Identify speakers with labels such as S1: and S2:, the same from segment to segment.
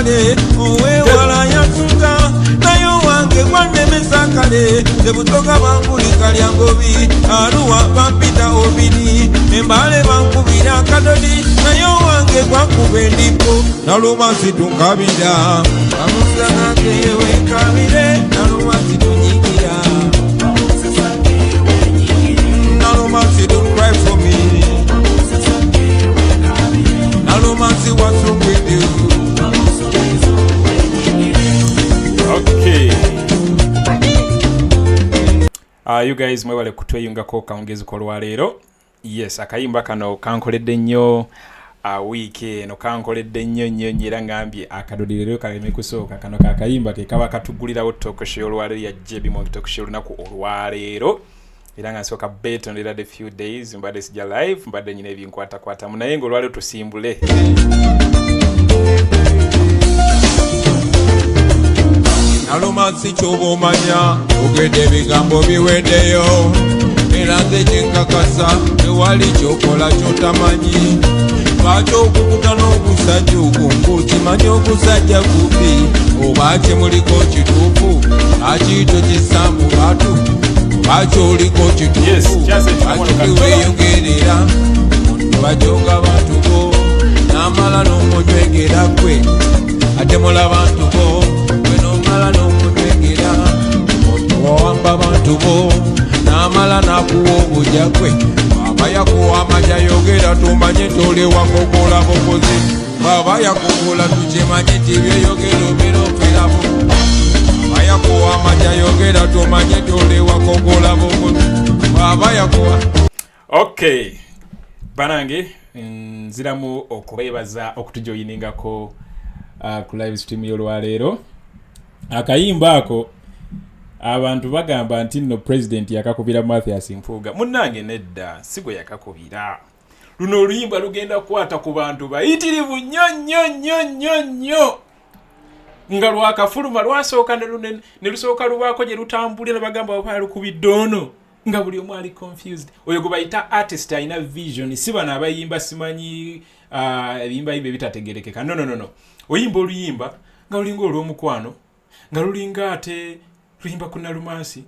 S1: kale owe wala yasunga nayo wange gwannemesa kale tebutoga bangulika lya ngobi aluwa bampita obini embale bankubira akadodi nayo wange gwankuba endipo naluma situnkabira amusanage wenkabire naluma situnyigira naluma situncry for me naluma see what's wrong with you.
S2: Okay. You guys mwewale kutweyungako kaongezi kwa lwaleero. Yes, akayimba kano kankoledde nnyo wiki eno kankoledde nnyo era ngambye akadodilero kaleme kusooka kano kakayimba ke kaba katugulirawo tokosho olwaleero ya JBMuwonge tokosho lunaku olwaleero era nga nsooka beton era the few days mbadde sija live mbadde nyina ebinkwata munaye nga olwaleero tusimbule.
S1: Naluma si kyobomanya ogedde ebigambo biweddeyo era nze kyenkakasa tewali kyokola kyotamanyi lwaki okukuta n'okusajja ogwo ng'okimanyi okusajja kubi oba kyemuliko kituufu lwaki tokissa mu bantu lwaki oliko kituufu lwaki weeyongerera bajoga bantu bo n'amala n'omunywegera gwe ate mula bantu bo n'omala n'omunywegera owamba abantu bo n'amala n'akuwa obujja gwe aba yakuwa amajja yogera tumanye tolewa kokola bukozi baba yakukola tukimanye tibyeyogero birofirabo aba yakuwa amajja yogera tumanye tolewa kokola bukozi baba yakuwa.
S2: Okay banange nziramu okubeebaza okutujoyiningako ku live stream y'olwaleero. Akayimba ako abantu bagamba nti no president yakakubira Mathias Mpuuga. Munnange nedda sigwe yakakubira. Luno oluyimba lugenda kukwata ku bantu bayitirivu nnyo nga lwakafuluma lwasooka ne lusooka lubaako gye lutambulira bagamba balukubidde ono nga buli omu ali confused. Oyo gwe bayita artist alina vision si bano abayimba simanyi ebiyimba bitategerekeka. No. Oyimba oluyimba nga lulinga olw'omukwano nga lulinga ate luyimba ku nalumansi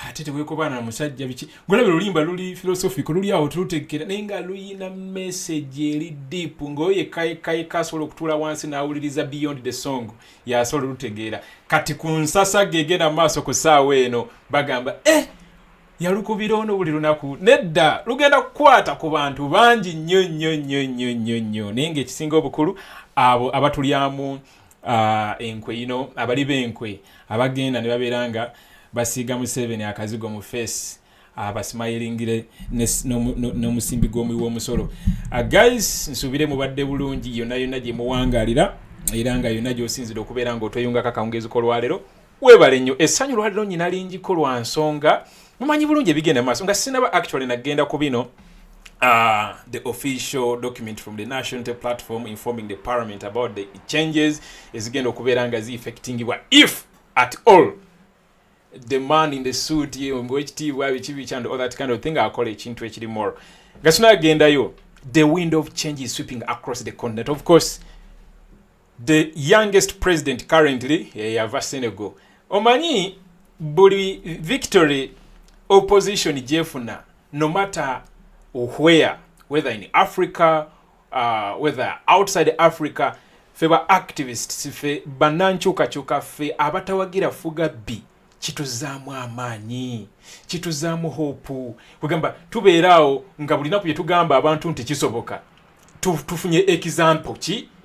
S2: ate teweekobana na musajja biki ngolabe lulimba luli philosophical luli awo tulutegeera naye nga luyina message eri deep ng'oyo yekka asobola okutuula wansi n'awuliriza beyond the song yasobola lutegeera kati ku nsasa gegenda maaso ku ssaawa eno bagamba yalukubira ono buli lunaku nedda lugenda kukwata ku bantu bangi nnyo naye ng'ekisinga obukulu abo abatulyamu enkwe abali b'enkwe abagenda ne babeera nga basiiga Museveni akazigo mu face abasimayilingire n'omusimbi gw'omuwi w'omusolo. Guys nsubire mubadde bulungi yonna gye muwangalira era nga yonna gy'osinzira okubeera ng'otweyungako akawungezi k'olwaleero weebale nnyo. Essanyu lwaleero nyina lingiko lwa nsonga mumanyi bulungi ebigenda maaso nga sinaba actually nagenda ku bino the official document from the National Platform informing the Parliament about the changes ezigenda okubeera nga zi-effectingibwa if at all the man in the suit mbwekitiibwa biki and all that kind of thing akola ekintu ekiri more nga sinagendayo. The wind of change is sweeping across the continent. Of course the youngest president currently yava Senegal. Omanyi buli victory opposition jefuna no matter where, whether in Africa, whether outside Africa, feba activists, fe bananchuka fe abatawagira fuga bi kituzaamu amaanyi, kituzaamu hope. Kugamba tubeeraawo nga bulinaku bye tugamba abantu nti kisoboka.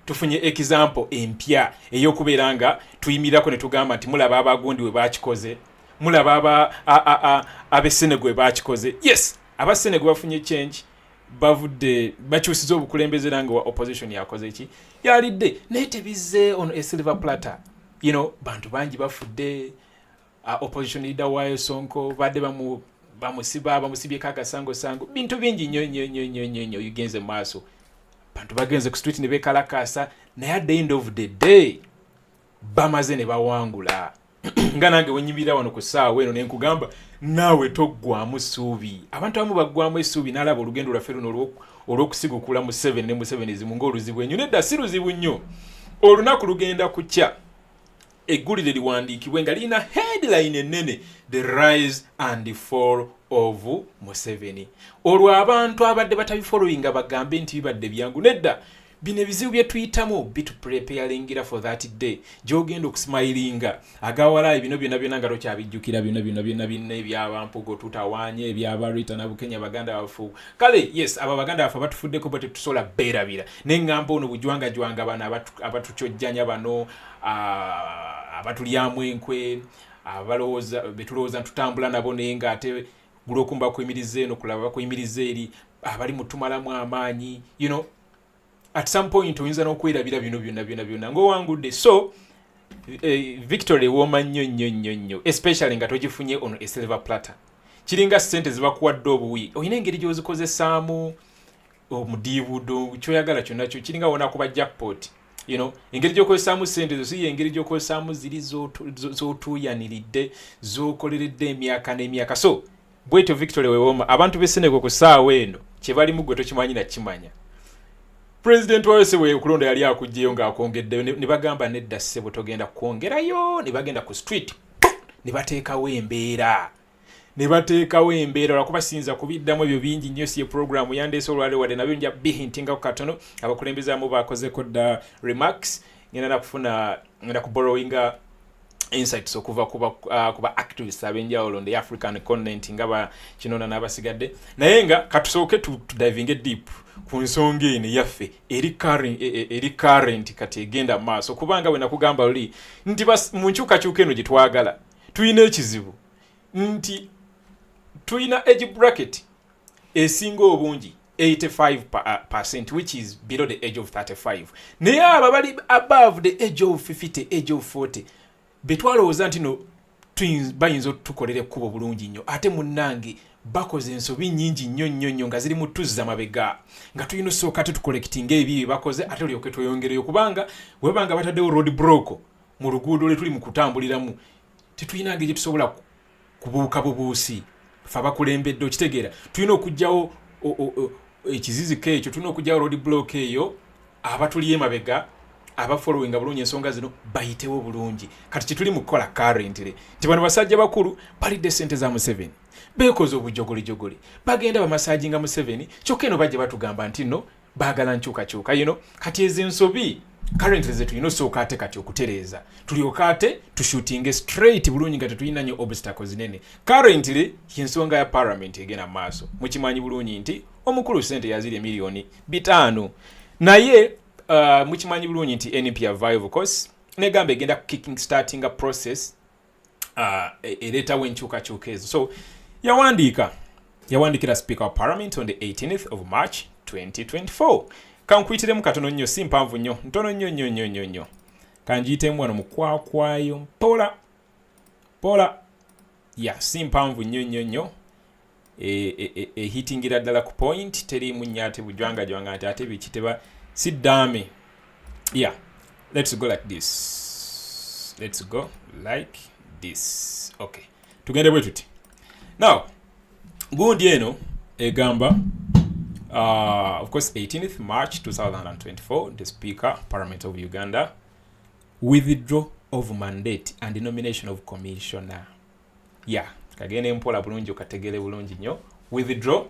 S2: Tufunye example empya ey'okubeera nga tuyimirako ne tugamba nti mulaba abagundi we bakikoze, mulaba abe Senegal we bakikoze. Yes, aba Senegal bafunye change, bavudde bakyusiza obukulembeze nga wa opposition yakoze ki yalidde naye tebizze on a silver platter. Bantu bangi bafudde. Opposition leader wayo Sonko badde bamusibye kagasango bintu bingi nnyo yugenze maaso bantu bagenze ku street ne bekalakasa naye at the end of the day bamaze ne bawangula nga nange wenyibira wano ku ssaawa eno ne nkugamba naawe toggwamu ssuubi. Abantu abamu baggwamu essuubi n'alaba olugendo lwaffe luno olw'okusigukula mu 7 ne mu 7 ezimu ng'oluzibu ennyo. Nedda si luzibu nnyo. olunaku lugenda kukya eggulire liwandiikibwe nga lirina headline ennene, the rise and fall of Museveni. Olwo abantu abadde batabifollowinga bagambe nti bibadde byangu. Nedda bino ebizibu bye tuyitamu bitupreparingira for that day gy'ogenda okusmilinga agawala bino byonna nga tokyabijjukira byonna ebyabampugo tutawaanye ebyabarita na Bukenya baganda bafu. Kale yes, aba baganda bafu batufuddeko bwe tetusobola beerabira n'eŋŋamba ono bujwanga bano abatukyojjanya bano abatulyamu enkwe abalowooza betulowooza ntutambula nabo naye ng'ate gulokumba kuyimiriza eno kulaba kuyimiriza eri abali mutumalamu amaanyi, you know, at some point oyinza n'okwerabira bino byonna ng'owangudde. So victory wooma nnyo especially nga togifunye ono a silver platter. Kiringa ssente zibakuwadde obuwi oyina engeri gy'ozikozesaamu omudiibudo kyoyagala kyonna kyo kiringa wona kuba jackpot, you know, engeri gy'okozesaamu ssente zo si engeri gy'okozesaamu ziri z'otuuyaniridde z'okoleredde emyaka n'emyaka. So bwetyo victory wewooma abantu b'e Senegal ku ssaawa eno kye balimu gwe tokimanyi na kimanya. President wa Senegal kulonda yali akujjeyo ng'akongeddeyo ne bagamba nedda ssebo togenda kwongerayo, ne bagenda ku street ne bateekawo embeera lwakuba siyinza kubiddamu ebyo bingi nnyo si program yandeese olwaleero wadde nabyo nja bihintingako katono. Abakulembezaamu bakozeko dda remarks ngenda kuborrowinga insights okuva kuba activists ab'enjawulo on the African continent nga kinona n'abasigadde, naye nga katusooke tudivinge deep ku nsonga eno yaffe eri current kati egenda maaso, kubanga bwe nakugamba luli nti mu nkyukakyuka eno gye twagala tulina ekizibu nti tulina age bracket esinga obungi 85%, which is below the age of 35, naye abo bali above the age of 50, age of 40 betwalowooza nti no bayinza otukolera ekkubo bulungi nnyo, ate munnange bakoze ensobi nnyingi nnyo nga ziri mu tuzza mabega, nga tulina osooka tetukolekitinga ebibi bakoze ate olyoke tweyongereyo, kubanga webanga bataddewo road block mu luguudo lwe tuli mu kutambuliramu tetulina ngeri tusobola kubuuka bubuusi fe abakulembedde. Okitegeera tulina okugyawo ekiziziko ekyo, tulina okugyawo road block eyo abatuli emabega abafollowinga bulungi ensonga zino bayitewo bulungi. Kati kituli mu kukola currently nti bano basajja bakulu balidde ssente za Museveni, beekoze obujogoli bagenda bamasajinga Museveni, kyokka eno bajja batugamba nti no baagala nkyukakyuka, you know. Kati ezo ensobi currently ze tulina osooka ate kati okutereeza tulyoka ate tushootinge straight bulungi nga tetulina nnyo obstacles zinene. Currently y'ensonga ya Parliament egenda maaso. Mukimanyi bulungi nti omukulu ssente yazirya miliyoni 5, naye mukimanyi bulungi nti NP avaayo of course negamba egenda kicking starting a process ereetawo enkyukakyuka ezo. So yawandikira Speaker of Parliament on the 18th of March 2024. Kankuyitiremu katono nnyo, si mpanvu nnyo, ntono nnyo. Kanjiyitemu wano mukwakwayo mpola ya si mpanvu nnyo hitingira ddala ku point, teriimu nnyo ate bujwanga ate ate bikiteba siddaame. Yeah, let's go like this. Okay, tugende bwe tuti. Now gundi eno egamba of course 18th March 2024 the Speaker Parliament of Uganda withdraw of mandate and nomination of commissioner. Yeah, kagene mpola bulungi okategere bulungi nnyo. Withdraw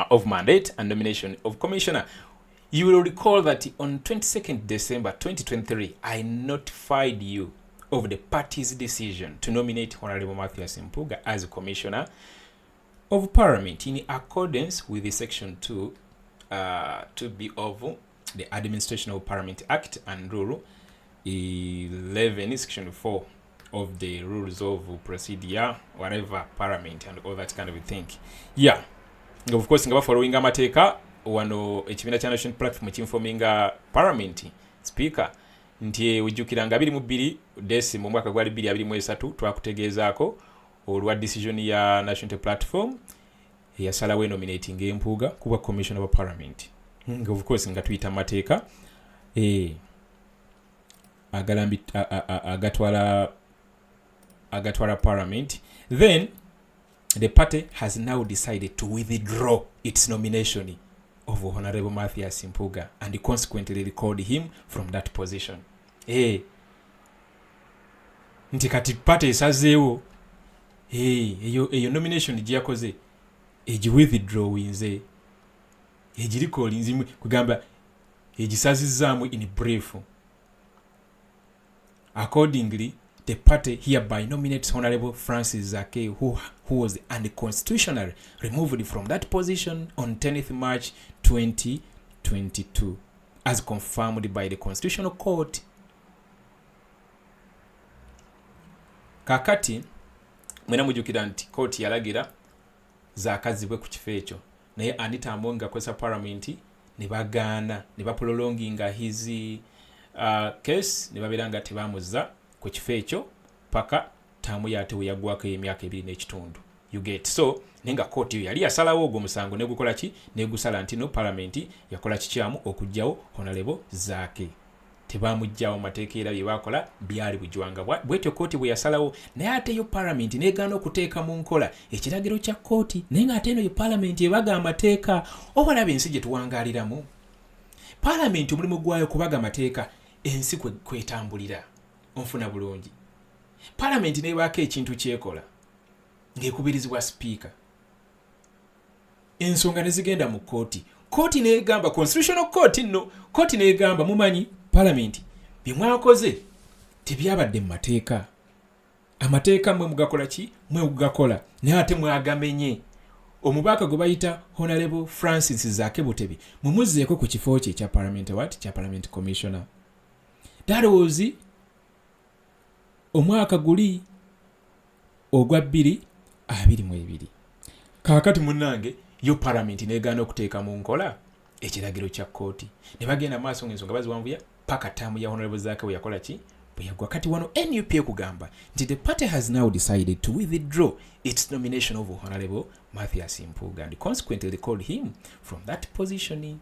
S2: of mandate and nomination of commissioner. You will recall that on 22nd December 2023 I notified you of the party's decision to nominate Honorable Mathias Mpuga as a commissioner of Parliament in accordance with the Section 2B of the Administration of Parliament Act and Rule 11, Section 4 of the Rules of Procedure, whatever, Parliament and all that kind of thing. Yeah, of course, nga following amateeka wano ekibiina kya National Platform kinfominga Parliament Speaker nti ujjukiranga 22 December mwaka gwali 2023 twakutegeezaako olwa decision ya National Platform yasalawo nominating Mpuga kuba commissioner of Parliament. Of course nga tuyita mateeka agatwala Parliament. Then the party has now decided to withdraw its nomination of Honorable Mathias Mpuuga and consequently recalled him from that position. Nti kati party esazeewo eyo nomination gyakoze egiwithdrawinze egirikolinzimu kugamba egisazizaamu in brief. Accordingly, the party hereby nominates Honorable Francis Zake, who was unconstitutionally removed from that position on 10th March 2022, as confirmed by the Constitutional Court. Kakati, mwena mujukira nti court yalagira zakazibwe ku kifo ekyo. Naye Anita Amonga kwesa parliament ne bagaana ne bapolonginga his case ne babiranga tebamuzza ku kifo ekyo paka taamu yate we yagwako emyaka 2 n'ekitundu. You get so nenga court yali yasalawo ogwo musango ne gukola ki ne gusala ntino parliament yakola kikyamu okujjawo Honorable Zake. Tebamujjawo mateeka era bye bakola byali bujwanga bwetyo court bwe yasalawo naye ate yo parliament negaana okuteeka mu nkola ekiragiro kya court nenga ate eno yo parliament ebaga amateeka obalaba ensi gye tuwangaaliramu. Parliament omulimu gwayo kubaga amateeka ensi kwetambulira onfuna bulungi. Parliament nebaako ekintu kyekola ng'ekubirizibwa speaker ensonga ne zigenda mu kooti. Kooti negamba constitutional court nno kooti negamba mumanyi parliament bye mwakoze tebyabadde mu mateeka. Amateeka mwe mugakola ki mwe mugakola naye ate mwagamenye. Omubaka gwe bayita Honorable Francis Zake Butebi mumuzzeeko ku kifo kye kya parliament kya parliament commissioner. That was omwaka guli ogwa 2022. Kaakati munnange yo parliament negaana okuteeka mu nkola ekiragiro kya kooti ne bagenda maaso ng'ensonga baziwanvuya paka taamu ya Honorable Zake bwe yakola ki bwe yagwa. Kati wano NUP ekugamba nti the party has now decided to withdraw its nomination of Honorable Mathias Mpuuga and consequently recalled him from that position.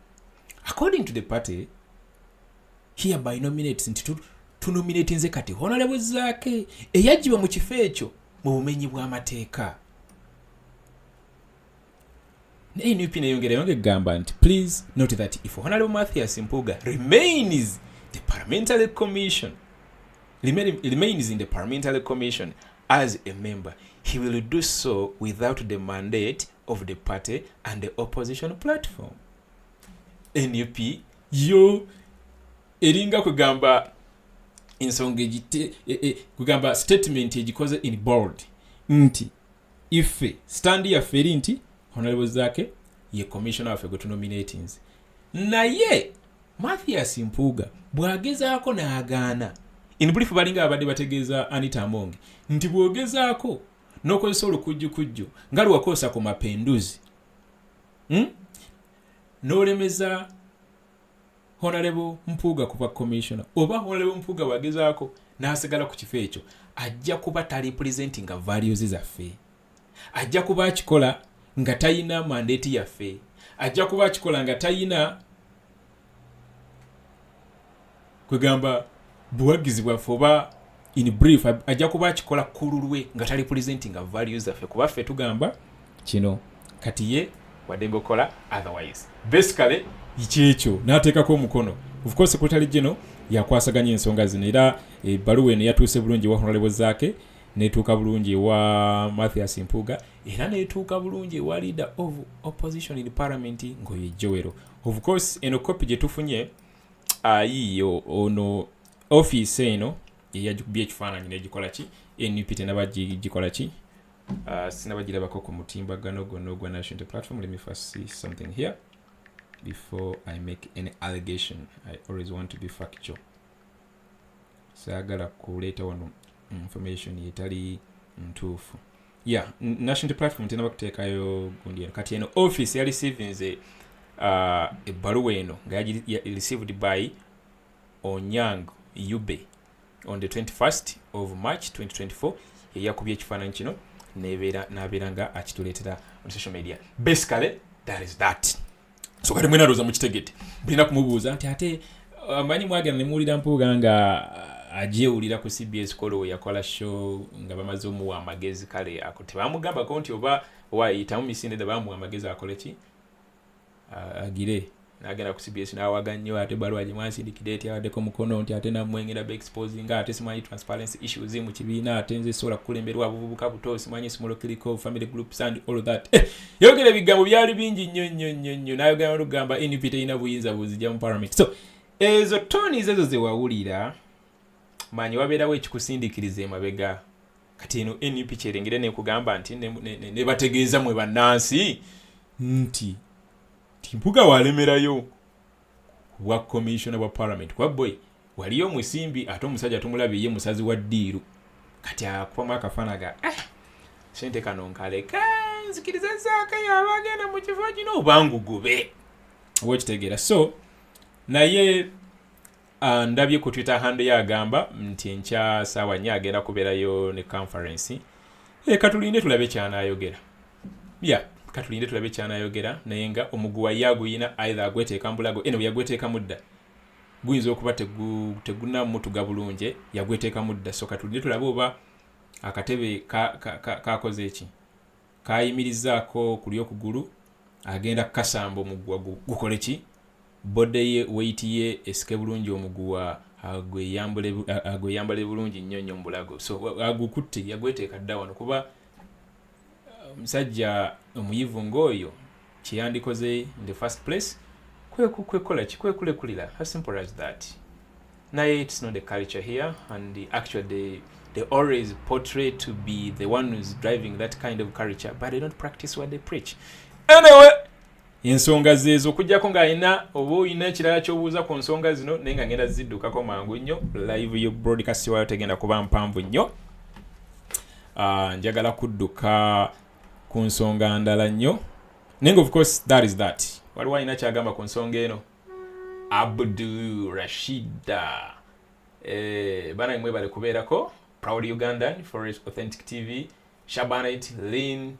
S2: According to the party, hereby nominates nti tunominate nze kati Honorable Zake eyajjibwa mu kifo ekyo mu bumenyi bw'amateeka. NUP neyongera gamba nti please note that if Honorable Mathias Mpuuga remains in the parliamentary commission as a member, he will do so without the mandate of the party and the opposition platform. NUP yo eringa kugamba ensonga kugamba statement egikoze in bold nti ife stand yaffe eri nti Honorable Zake ye commissioner waffe gwe tunominatings. Naye Mathias Mpuuga bwagezaako n'agaana. In brief balinga abadde bategeeza Anita Amonge nti bwogezaako n'okozesa olukujjukujju nga lwakoosa ku mapenduzi n'olemeza Honorable Mpuuga kuba commissioner oba Honorable Mpuuga wagezaako n'asigala ku kifo ekyo ajja kuba representing values zaffe. Ajja kuba akikola nga tayina mandate yaffe. Ajja kuba akikola nga tayina kwegamba buwagizi bwaffe oba in brief ajja kuba akikola kululwe nga tali presenting values zaffe kuba ffe tugamba kino kati ye wadde okola otherwise. Basically ikyekyo n'ateekako omukono. Of course Secretary General yakwasaganya ensonga zino era ebbaluwa eno yatuuse bulungi wa Honorable Zake netuuka bulungi wa Mathias Mpuuga era netuuka bulungi wa leader of opposition in parliament ngoye Joero. Of course eno copy gye tufunye ayiyo ono office eno yajukubye ekifaananyi negikola ki NUP tenaba gikola ki sinabagirabako ku mutimbagano gonna ogwa national platform. Let me first see something here before I make any allegation. I always want to be factual. Sagala kuleeta wano information yetali ntuufu. Yeah, national platform tenaba kuteekayo gundi eno. Kati eno office ya receiving ebbaluwa eno nga received by Onyang Yube on the 21st of March 2024 yakubye ekifaananyi kino n'abeera nga akituleetera on social media. Basically that is that. So kati mwena roza mukitegete bulina kumubuuza nti ate amanyi mwagana ne muwulira Mpuuga nga ajeewulira ku CBS kolo yakola show nga bamaze omuwa amagezi kale ako tebamugambako nti oba wayitamu misinde da bamuwa amagezi akole ki agire nagenda ku CBS nawaga nnyo ate balwa gye mwansindikira eti awaddeko mukono nti ate namwengera be exposing ate simanyi transparency issues mu kibiina ate nze sobola kukulemberwa abubuka buto simanyi small clinical family groups and all that yogera ebigambo byali bingi nnyo nayogera olugamba NUP terina buyinza buzijja mu parliament. So ezo toni zezo zewawulira manyi wabeerawo ekikusindikiriza emabega kati eno NUP kyerengere nekugamba nti ne bategeeza mwe bannansi nti timpuga walemerayo wa commissioner wa parliament kwa boy waliyo musimbi ate omusajja tumulabiye musazi wa ddiiru kati akwamu akafanaga sente kano nkaleka nzikiriza zaaka yabagenda mu kifo kino obangu gube wekitegeera. So naye ndabye ku Twitter handle yagamba nti enkya saawa nnyo agenda kubeerayo ne conference katulinde tulabe kyanayogera katulinde tulabe kyanayogera naye nga omuguwa yaguyina either agweteeka mbulago yagweteeka mudda guyinza okuba tegunamutuga bulungi yagweteeka mudda. So katulinde tulabe oba akatebe kakoze eki kayimirizaako kuli okugulu agenda kukasamba omuguwa gukole ki bode ye weight ye esike bulungi omuguwa agweyambale bulungi nnyo mu bulago. So agukutte yagweteeka dda wano kuba omusajja omuyivu ng'oyo kyeyandikoze in the first place kwekola ki kwekulekulira as simple as that. Naye it's not the culture here and actually they always portray to be the one who's driving that kind of culture but they don't practice what they preach. Anyway ensonga zezo okujjako ng'alina oba olina ekirala ky'obuuza ku nsonga zino naye nga ngenda ziddukako mangu nnyo live yo broadcast wayo tegenda kuba mpanvu nnyo. Njagala kudduka ku nsonga ndala nnyo naye of course that is that. Waliwo alina kyagamba ku nsonga eno Abdu Rashida bana mwe bali kubeerako Proud Ugandan for Authentic TV Shabanite Lynn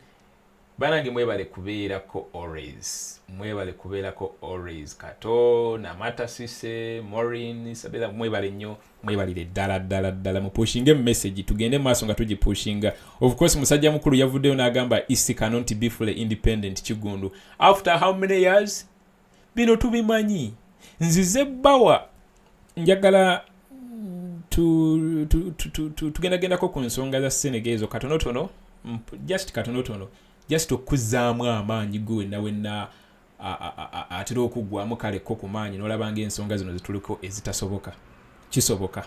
S2: banange mwebale kubeerako always Kato Namata Sise Maureen Sabela mwebale nnyo mwebalire ddala mupushinge message tugende maaso nga tugipushinga. Of course musajja mukulu yavuddeyo n'agamba East cannot be fully independent Kigundu after how many years bino tubimanyi nzize bawa njagala tugendagendako ku nsonga za Senegal ezo katonotono just okuzaamu amaanyi gwe wenna atera okuggwamu kaleko ku maanyi n'olabanga ensonga zino zituliko ezitasoboka kisoboka.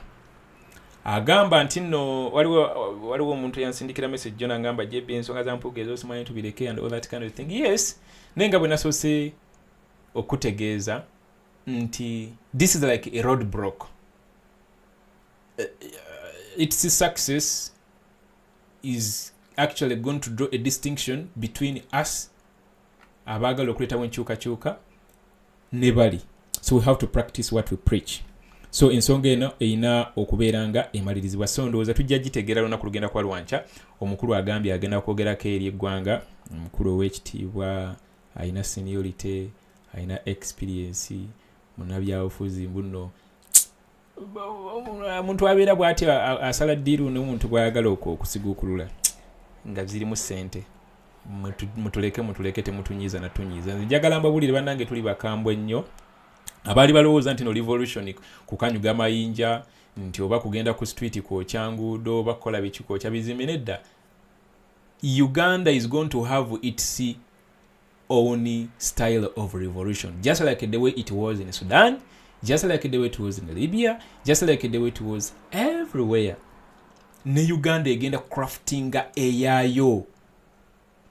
S2: Agamba nti nno waliwo omuntu yansindikira message jona ngamba JB ensonga za mpuga ezo simanyi tubireke and all that kind of thing. Yes nenga bwe nasoose okutegeeza nti this is like a roadblock. Its success is actually going to draw a distinction between us abagala okuletawo enkyukakyuka ne bali. So we have to practice what we preach. So ensonga eno eyina okubeeranga emalirizibwa. So ndowooza tujja gitegeera lunaku lugenda kwa lwanca. Omukulu agambye agenda kwogerako eri eggwanga. Omukulu ow'ekitiibwa ayina seniority ayina experience munnabyabufuzi mbuno omuntu abeera bw'ati asala ddiiru n'omuntu bw'ayagala okusiguukulula nga zirimu ssente mutuleke temutunyiza natunyiza. Njagala mbabulire bannange tuli bakambwe nnyo abaali balowooza nti no revolution kukanyuga mayinja nti oba kugenda ku street kwokya nguudo oba kukola biki kwokya bizimbe. Nedda, Uganda is going to have its own style of revolution just like the way it was in Sudan, just like the way it was in Libya, just like the way it was everywhere. Ne Uganda egenda craftinga eyayo.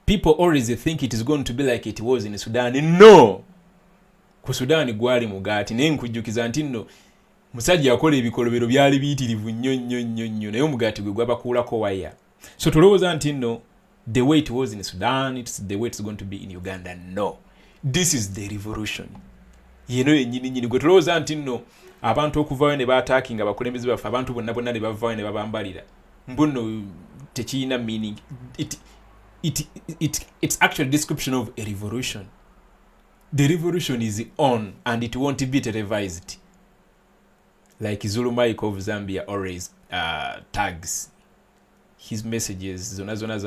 S2: People always think it is going to be like it was in Sudan. No! Ku Sudan gwali mugati naye nkujjukiza nti nno musajja yakola ebikolobero byali biyitirivu nnyo naye omugati gwe gwabakuulako waya. So tulowooza nti nno the way it was in Sudan, it's the way it's going to be in Uganda. No. This is the revolution. Yeno yennyini gwe tulowooza nti nno abantu okuvaayo ne baataakinga abakulembeze baffe abantu bonna ne bavaayo ne babambalira mbuno tekiyina meaning. It's actually a description of a revolution. The revolution is on and it won't be televised. Like Zulu Mike of Zambia always tags his messages zona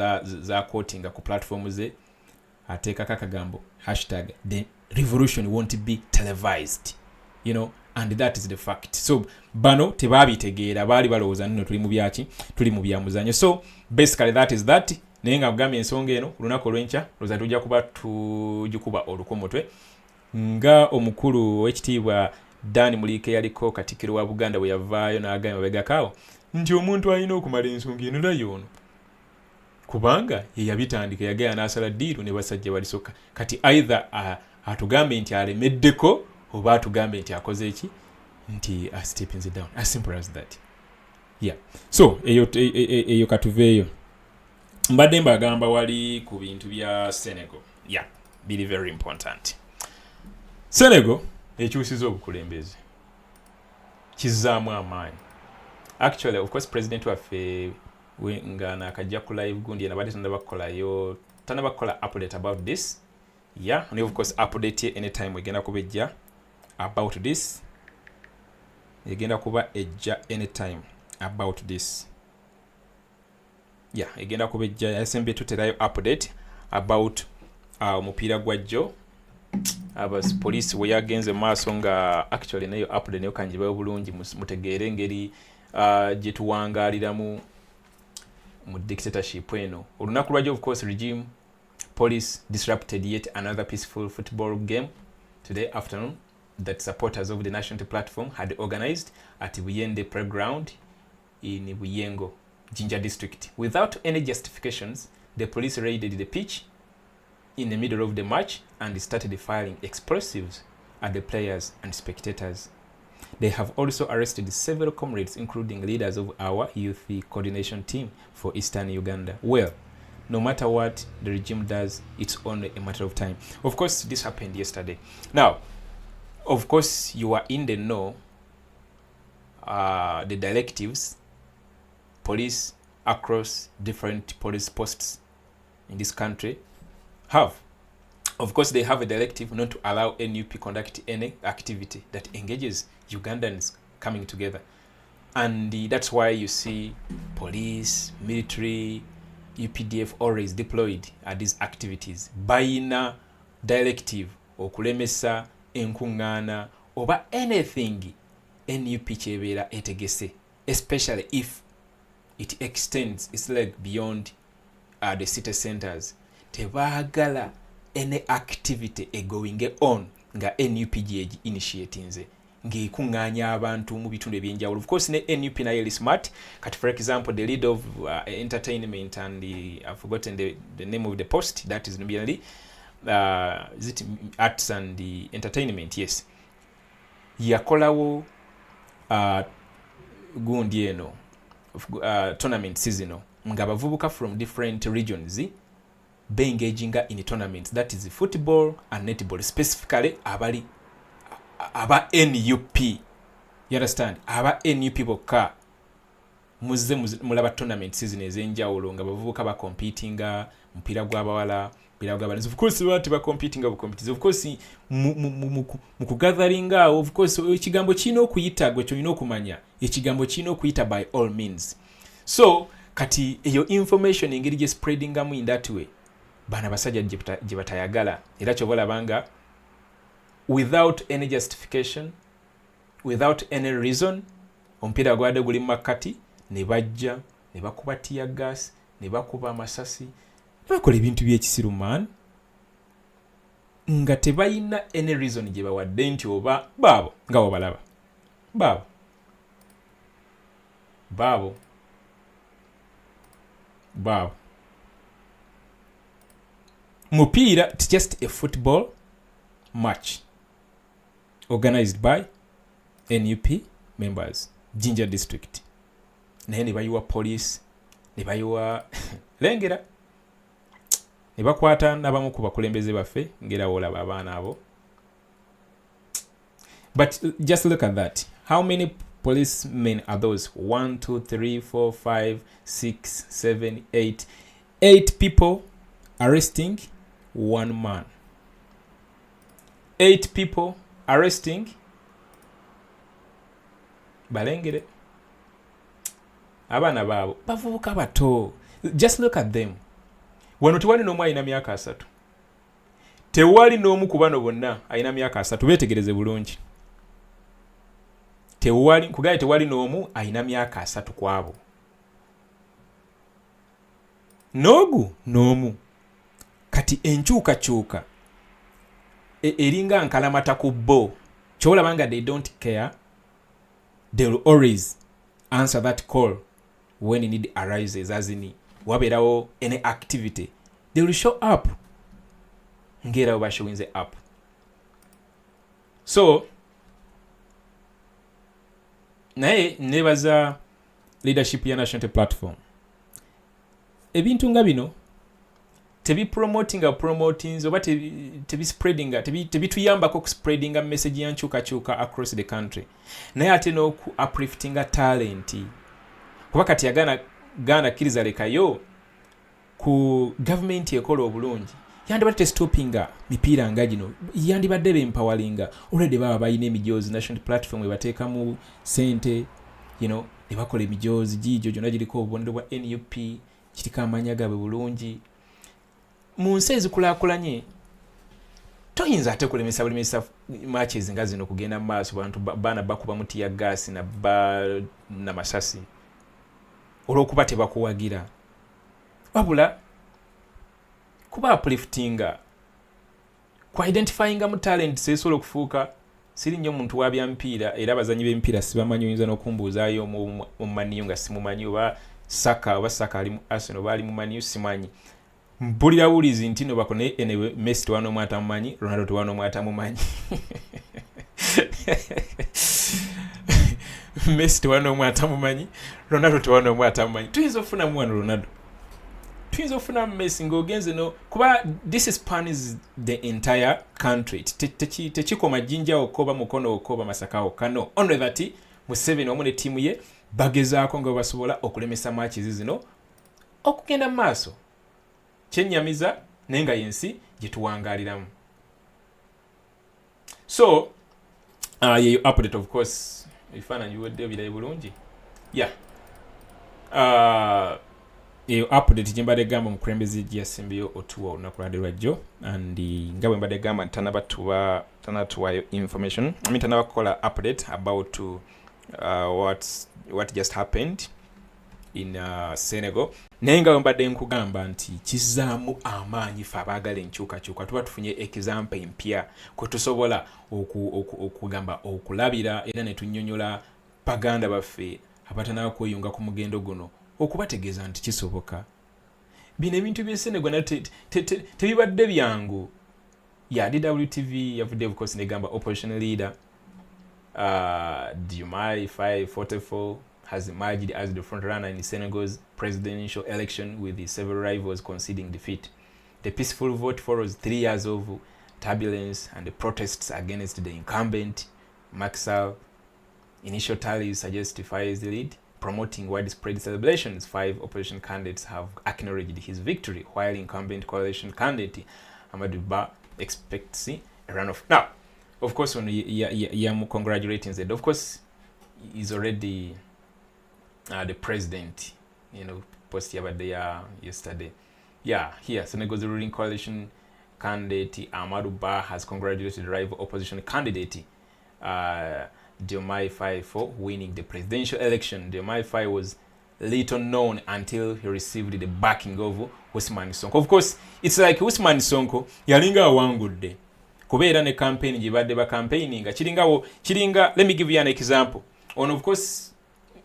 S2: za quoting ku platform ze ateekako akagambo hashtag the revolution won't be televised, you know, and that is the fact. So bano tebabitegeera, baali balowooza nno tuli mu byaki, tuli mu byamuzanyo. So basically that is that. Naye nga kugambye ensonga eno ku lunaku olw'enkya looza tujja kuba tugikuba olukomotwe nga omukulu w'ekitiibwa Dan Muliike yaliko Katikkiro wa Buganda bwe yavaayo n'agamba mabegakaawo nti omuntu alina okumala ensonga eno nayo ono kubanga ye yabitandika yagenda n'asala ddiiru ne basajja balisooka kati either atugambe nti alemeddeko oba atugambe nti akoze eki nti stepping down, as simple as that. Yeah, so eyo katuveeyo. Mbadde mbagamba wali ku bintu bya Senegal. Yeah, bili very important. Senegal ekyusiza obukulembeze kizzaamu amaanyi. Actually, of course, president waffe nga nakajja ku live gundi nabadde tanabakola update about this. Yeah, and of course update anytime egenda kubejja about this. Egenda kuba ejja anytime about this. Yeah, egenda kubejja yasembe tuterayo update about omupiira gwa jjo. Police we yagenze maaso nga actually nayo update nayo kanjibayo bulungi mutegeere ngeri gye tuwangaaliramu mu dictatorship eno. Olunaku lwajjo of course regime police disrupted yet another peaceful football game today afternoon that supporters of the National Platform had organized at Buyende Playground in Buyengo, Jinja district. Without any justifications, the police raided the pitch in the middle of the match and started firing explosives at the players and spectators. They have also arrested several comrades, including leaders of our youth coordination team for Eastern Uganda. Well, no matter what the regime does, it's only a matter of time. Of course, this happened yesterday. Now, of course, you are in the know. The directives, police across different police posts in this country have. Of course, they have a directive not to allow NUP conduct any activity that engages Ugandans coming together. And that's why you see police, military, UPDF always deployed at these activities. Bayina directive okulemesa enkungana oba anything NUP chebera etegese, especially if it extends its leg beyond the city centers. Tebagala any activity going on nga NUP initiatinze ngikunganya abantu mu bitundu ebyenjawulo. Of course ne NUP nayo is smart. Kat for example the lead of entertainment and I've forgotten the name of the post, that is Nubianly is it arts and the entertainment, yes, yakolawo gundi eno tournament season nga bavubuka from different regions be engaging in tournaments, that is football and netball, specifically aba NUP, you understand, aba NUP bokka muze mulaba tournament season ezenjawulo nga bavubuka ba competing mpira gw'abawala, mpira gw'abalenzi. Of course bati ba competing of course mu gathering of course ekigambo kino okuyita gwe kyolina okumanya ekigambo kino okuyita by all means. So kati eyo information engeri gye spreading amu in that way bana basajja gye batayagala era kyobalabanga without any justification, without any reason, omupiira gwadde guli mu makati ne bajja ne bakuba tear gas ne bakuba amasasi, bakola ebintu by'ekisiru man nga tebayina any reason gye bawadde nti oba baabo nga obalaba baabo mupiira, it's just a football match organized by NUP members, Jinja district. Naye ne bayiwa police, ne bayiwa lengera, ne bakwata n'abamu ku bakulembeze baffe ngera olaba abaana abo. But just look at that. How many policemen are those? 1, 2, 3, 4, 5, 6, 7, 8. 8 people arresting 1 man. 8 people arresting balengere abana baabo bavubuka bato. Just look at them. Wano tuwali n'omu alina myaka 3 tewali n'omu ku bano bonna alina myaka 3 beetegereze bulungi tewali n'omu alina myaka 3 kwabo n'omu kati enkyukakyuka eringa nkalamata ku bo kyolaba nga they don't care, they will always answer that call when need arises, as in wabeerawo any activity they will show up ngera bashowinze up. So naye nebaza leadership ya National Platform ebintu nga bino promoting oba tebituyambako kuspreadinga message ya nkyukakyuka across the country, naye ate n'oku upliftinga talent kuba kati yagana kkiriza lekayo ku government ekola obulungi yandibadde testopinga mipiira nga gino, yandibadde bempawalinga already baba balina emijoozi National Platform ebateekamu sente ne bakola emijoozi gijo gyonna giriko obubonero bwa NUP, kiriko amanya gaabwe bulungi. Mu nsi ezikulaakulanye toyinza ate kulemesa matches nga zino kugenda mu maaso bantu baana bakuba muti ya gaasi na masasi olw'okuba tebakuwagira, wabula kuba upliftinga ku identifyinga mu talent seesobola okufuuka. Siri nnyo muntu wa byampiira era abazanyi b'emipiira sibamanyi, oyinza n'okumbuuzaayo mu maniyo nga simumanyi, oba saka ali mu Arsenal oba ali mu maniyo simanyi. Mpulira wulizi nti no bakone anyway Messi tewano mwata mumanyi, Ronaldo tewano mwata mumanyi. Messi tewano mwata mumanyi, Ronaldo tewano mwata mumanyi. Tuyinza ofuna mwana Ronaldo, tuyinza ofuna Messi ng'ogenze no kuba this spans the entire country. Tekikoma jinja okoba mukono okoba masaka okano only that Museveni wamu ne tiimu ye bagezaako nga basobola okulemesa matches zino okugenda mu maaso. Kyennyamiza naye nga yensi gyetuwangaaliramu. So yeyo update of course ebifaananyi biweddeyo birayi bulungi yeyo update gye mbadde gamba omukulembeze gye yasimbiyo otuwa olunaku lwadde lwajjo, and nga bwe mbadde gamba tanatuwayo information, tanabakola update about what just happened in Senegal. Naye nga mbadde nkugamba nti kizaamu amaanyi fe abaagala enkyukakyuka tuba tufunye example empya kwe tusobola okugamba okulabira era ne tunnyonnyola baganda baffe abatanaba kweyunga ku mugendo guno okubategeeza nti kisoboka. Bino ebintu by'e Senegal tebibadde byangu. DWTV yavudde of course negamba opposition leader Diomaye Faye 44 has emerged as the frontrunner in Senegal's presidential election, with the several rivals conceding defeat. The peaceful vote follows 3 years of turbulence and the protests against the incumbent. Macky Sall initial tallies suggest Faye's lead, promoting widespread celebrations. 5 opposition candidates have acknowledged his victory, while incumbent coalition candidate Amadou Ba expects a runoff. Now, of course, when I'm congratulating Zed, of course, he's already the president, post yesterday. Here, Senegal's ruling coalition candidate Amadou Ba has congratulated the rival opposition candidate Diomaye Faye for winning the presidential election. Diomaye Faye was little known until he received the backing of Ousmane Sonko. Of course, it's like Ousmane Sonko yalinga awangudde kubeera ne campaign gye badde ba campaigning kiringa. Let me give you an example. Of course,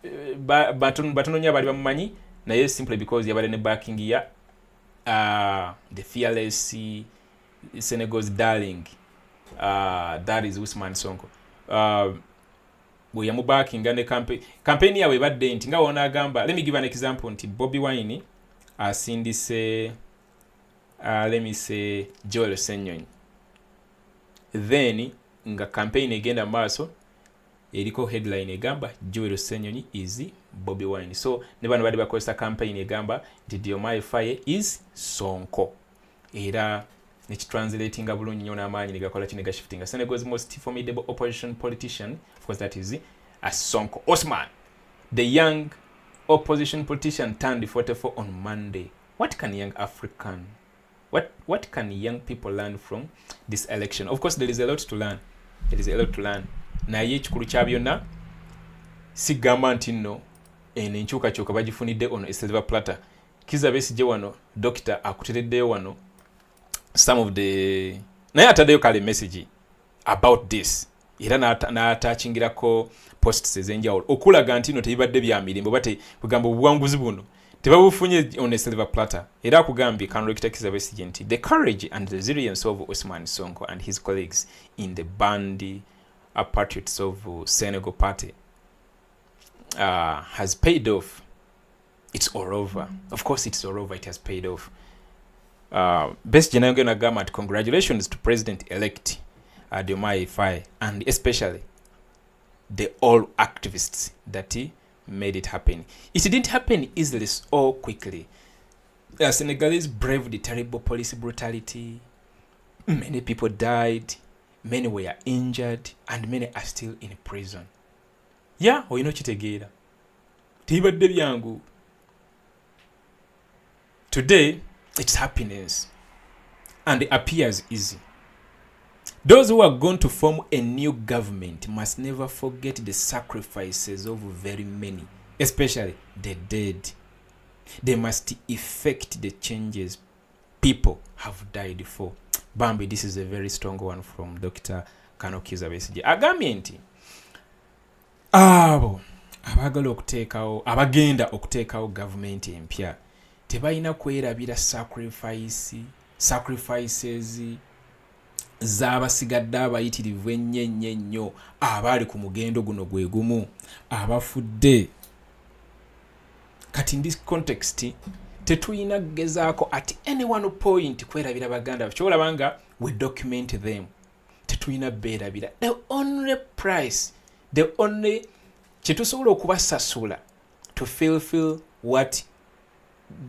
S2: batononya bali bamumanyi naye simply because yabadde ne backing ya the fearless Senegal's darling, that is Ousmane Sonko. Bwe yamubakinga ne campaign yawe badde nti nga wona agamba. Let me give an example nti Bobiwine asindise let me say Joel Senyonyi, then nga campaign egenda maaso eriko headline egamba Joel Senyonyi is Bobiwine. So ne bano bali bakozesa campaign egamba nti Diomaye Faye is Sonko, era nekitranslatinga bulungi nnyo n'amaanyi negakola kinega shiftinga. Senegal's most formidable opposition politician, of course that is Sonko Osman, the young opposition politician, turned 44 on Monday. What can young African what can young people learn from this election? Of course, there is a lot to learn. Naye ekikulu kya byonna sigamba nti nno eno enkyukakyuka bagifunidde ono e silver platter. Kizza Besigye wano doctor akutereddeyo wano some of the naye ataddeyo kale message about this era n'atachingirako posts ez'enjawulo okulaga nti nno tebibadde bya mirimbo bate kugamba obuwanguzi buno tebabufunye on a silver platter. Era akugambye Kanolekita Kizza Besigye nti the courage and resilience of Ousmane Sonko and his colleagues in the band patriots of Senegal party has paid off. It's all over. Of course, it's all over. It has paid off. Besigye nayongera n'agamba nti congratulations to President-elect Diomaye Faye and especially the all activists that he made it happen. It didn't happen easily or quickly. Senegalese braved terrible police brutality. Many people died. Many were injured. And many are still in prison. Yeah, oyina okitegeera. Tibadde byangu. Today, it's happiness. And it appears easy. Those who are going to form a new government must never forget the sacrifices of very many, especially the dead. They must effect the changes people have died for. Bambi, this is a very strong one from Dr. Kizza Besigye. Agambye nti abo abagala okuteekawo abagenda okuteekawo gavumenti empya tebalina kwerabira sacrifices z'abasigadde abayitirivu ennyo abaali ku mugendo guno gwe gumu abafudde. Kati in this context tetulina kugezaako at any one point kwerabira baganda kyolabanga we document them. Tetulina beerabira. The only price, the only kyetusobola okubasasula to fulfill what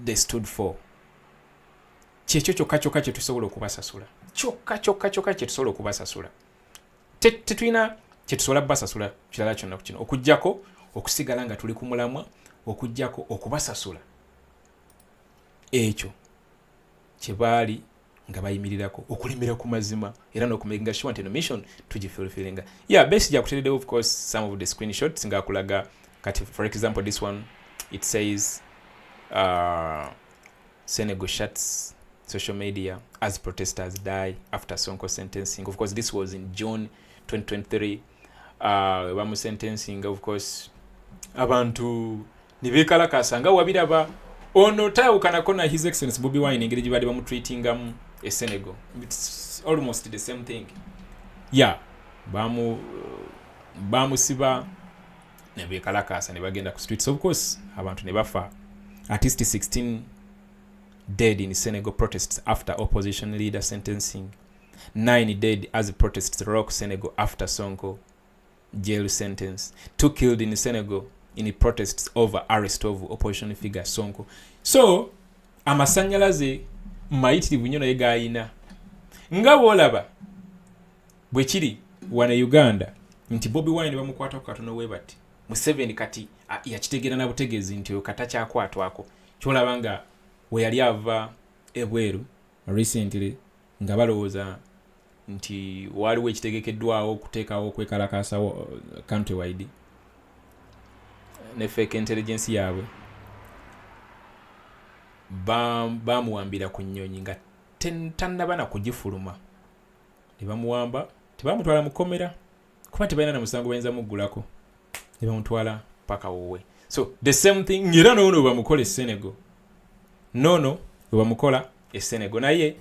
S2: they stood for. Kyekyo kyokka kyetusobola okubasasula. Kyokka kyetusobola okubasasula. Tetulina kyetusobola basasula kirala kyonna ku kino. Okujjako okusigala nga tuli ku mulamwa, okujjako okubasasula. Ekyo kyebaali nga bayimirirako okulimira ku mazima era n'okumakinga sure nti eno mission tugifulfillinga. Yeah, Besigye akutereddewo of course some of the screenshots nga akulaga kati for example this one it says Senegal shuts social media as protesters die after Sonko sentencing. Of course this was in June 2023. Bamu sentencing of course abantu nibekalakasa nga wabiraba ono tayawukanako na his excellence Bobiwine engeri gye baali bamutreatingamu e Senegal. It's almost the same thing. Yeah, bamusiba ne bekalakasa ne bagenda ku streets. Of course abantu ne bafa. At least 16 dead in Senegal protests after opposition leader sentencing. 9 dead as protests rock Senegal after Sonko jail sentence. 2 killed in Senegal in the protests over arrest of opposition figure Sonko. So amasanyalaze mayitirivu nnyo naye gayina nga bwolaba bwe kiri wana Uganda nti Bobiwine bamukwata ku katono we bati Museveni kati yakitegeera na butegeezi nti okata kyakwatwako kyolaba nga we yali ava ebweru recently nga balowooza nti waliwo ekitegekeddwawo okuteekawo okwekalakasa countrywide ne fake intelligence yaabwe bamuwambira ku nnyonyi nga tannaba na kugifuluma ne bamuwamba tebamutwala mu kkomera kuba tebalina na musango bayinza muggulako ne bamutwala paka wowe. So the same thing era noono we bamukola e Senegal noono we bamukola e Senegal naye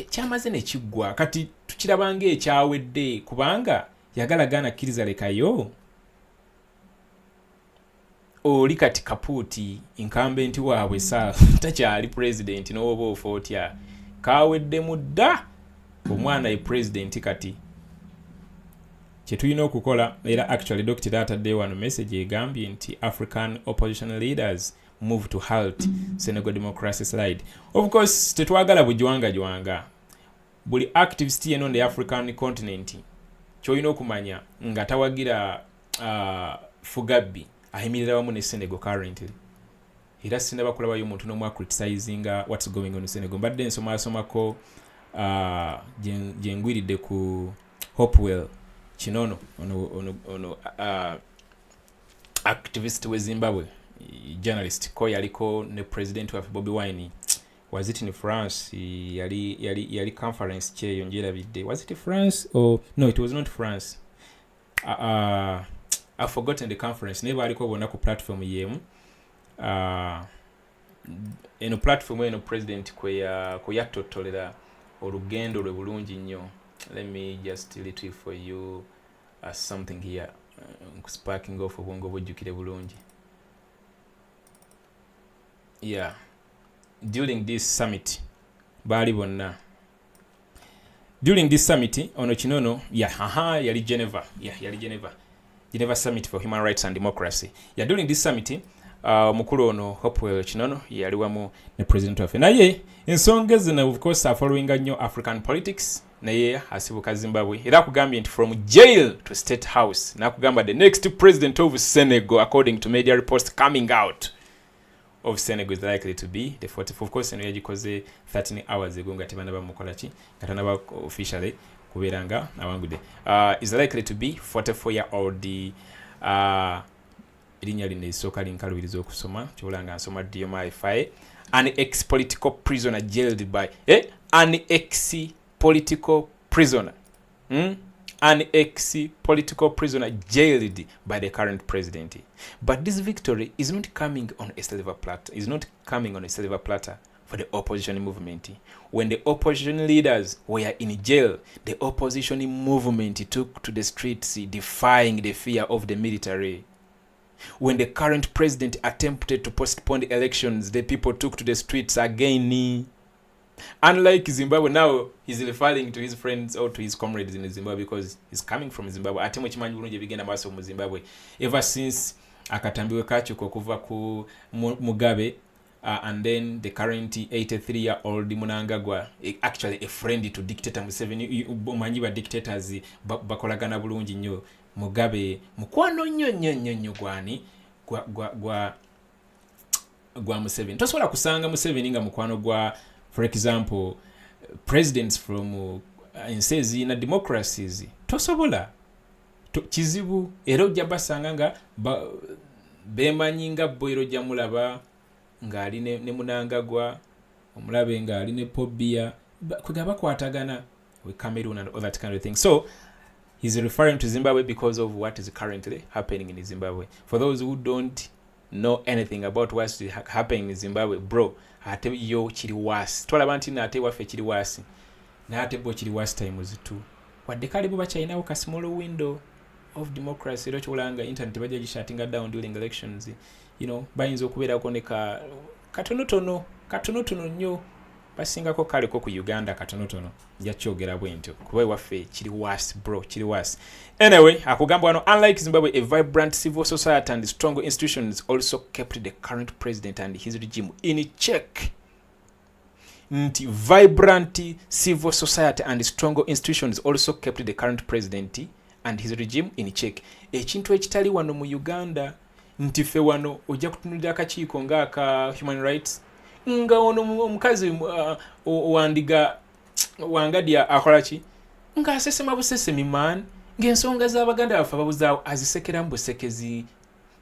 S2: kyamaze ne kiggwa kati tukirabanga ekyawedde kubanga yagalagana kkiriza lekayo oli kati kapuuti incumbent waabwe saa takyali president n'oba ofa otya kaweddemu dda omwana ye president kati kyetulina okukola era actually Dr. Dataddeyo wano message egambye nti African opposition leaders move to halt Senegal democracy slide. Of course tetwagala bujwanga buli activist eno the African continent kyolina okumanya nga tawagira Fugabi ahimirira wamu ne Senegal currently era sinaba kulabayo omuntu n'omu criticizing what's going on in Senegal. But then somako jengwiridde ku Hopewell Kinono ono activist we Zimbabwe, journalist ko yaliko ne president wa Bobiwine. Was it in France? Yali conference che yongera bidde. Was it France or no? It was not France. I've forgotten the conference. Never aliko bona ku platform yemu. Eno platform eno president kwe yatotolera olugendo lwe bulungi nnyo. Let me just retrieve for you something here. Sparking off obwongo bujjukire bulungi. Yeah. During this summit bali bonna during this summit ono Kinono yali Geneva Summit for Human Rights and Democracy. During this summit mukulu ono Hopewell Kinono yali wamu ne president of naye ensonga zino of course are following nnyo African politics naye asibuka Zimbabwe era kugambye nti from jail to state house nakugamba the next president of Senegal according to media reports coming out of Senegal is likely to be the 40th. Of course, because 13 hours ago, Gatimana Mukolachi, Katanaba officially, Kuberanga, Nawangude, is likely to be 44-year-old Linyalin Soka in Kaluizo Kusoma, Cholanga Soma DMI Faye, an ex-political prisoner jailed by an ex-political prisoner. An ex-political prisoner jailed by the current president. But this victory is not coming on a silver platter. For the opposition movement. When the opposition leaders were in jail, the opposition movement took to the streets defying the fear of the military. When the current president attempted to postpone the elections, the people took to the streets again. Unlike Zimbabwe, now he's referring to his friends or to his comrades in Zimbabwe because he's coming from Zimbabwe. Atemo chimanyi bulungi bigenda maaso mu Zimbabwe. Ever since akatambiwe kachuko kuva ku Mugabe and then the current 83-year-old Mnangagwa, actually a friend to dictator Museveni, omanyi ba dictators bakolagana bulungi nnyo. Mugabe mukwano nnyo gwani gwa Museveni. Tosobola kusanga Museveni nga mukwano gwa, for example, presidents from ensi na democracies. Tosobola kizibu era ojja basanga nga bemanyi nga boyiro jja mulaba ng'ali ne Mnangagwa, omulabe ng'ali ne Pobia, kugaba kwatagana with Cameroon and all that kind of thing. So he's referring to Zimbabwe because of what is currently happening in Zimbabwe. For those who don't know anything about what's happening in Zimbabwe, bro, ate yo kiri wasi. Twalaba nti nate waffe kiri wasi. Nate bo kiri wasi times 2. Wadde kale bo bachayinawo ka small window of democracy ero kyolanga internet bajja gishatinga down during elections. You know, bayinza okubeerako ne katonotono nnyo basingako kaleko ku Uganda katonotono yakyogera bwentyo kuba waffe kiri wasi bro, kiri wasi. Anyway, akugamba wano, unlike Zimbabwe, a vibrant civil society and strong institutions also kept the current president and his regime in check. Vibrant civil society and strong institutions also kept the current president and his regime in check. Ekintu ekitali wano mu Uganda nti ffe wano ojja kutunulira akakiiko ng'aka human rights nga ono omukazi wandiga wangadya akolaki nga asesema busesemi man ng'ensonga z'Abaganda baffe babuzaawo azisekeramu busekezi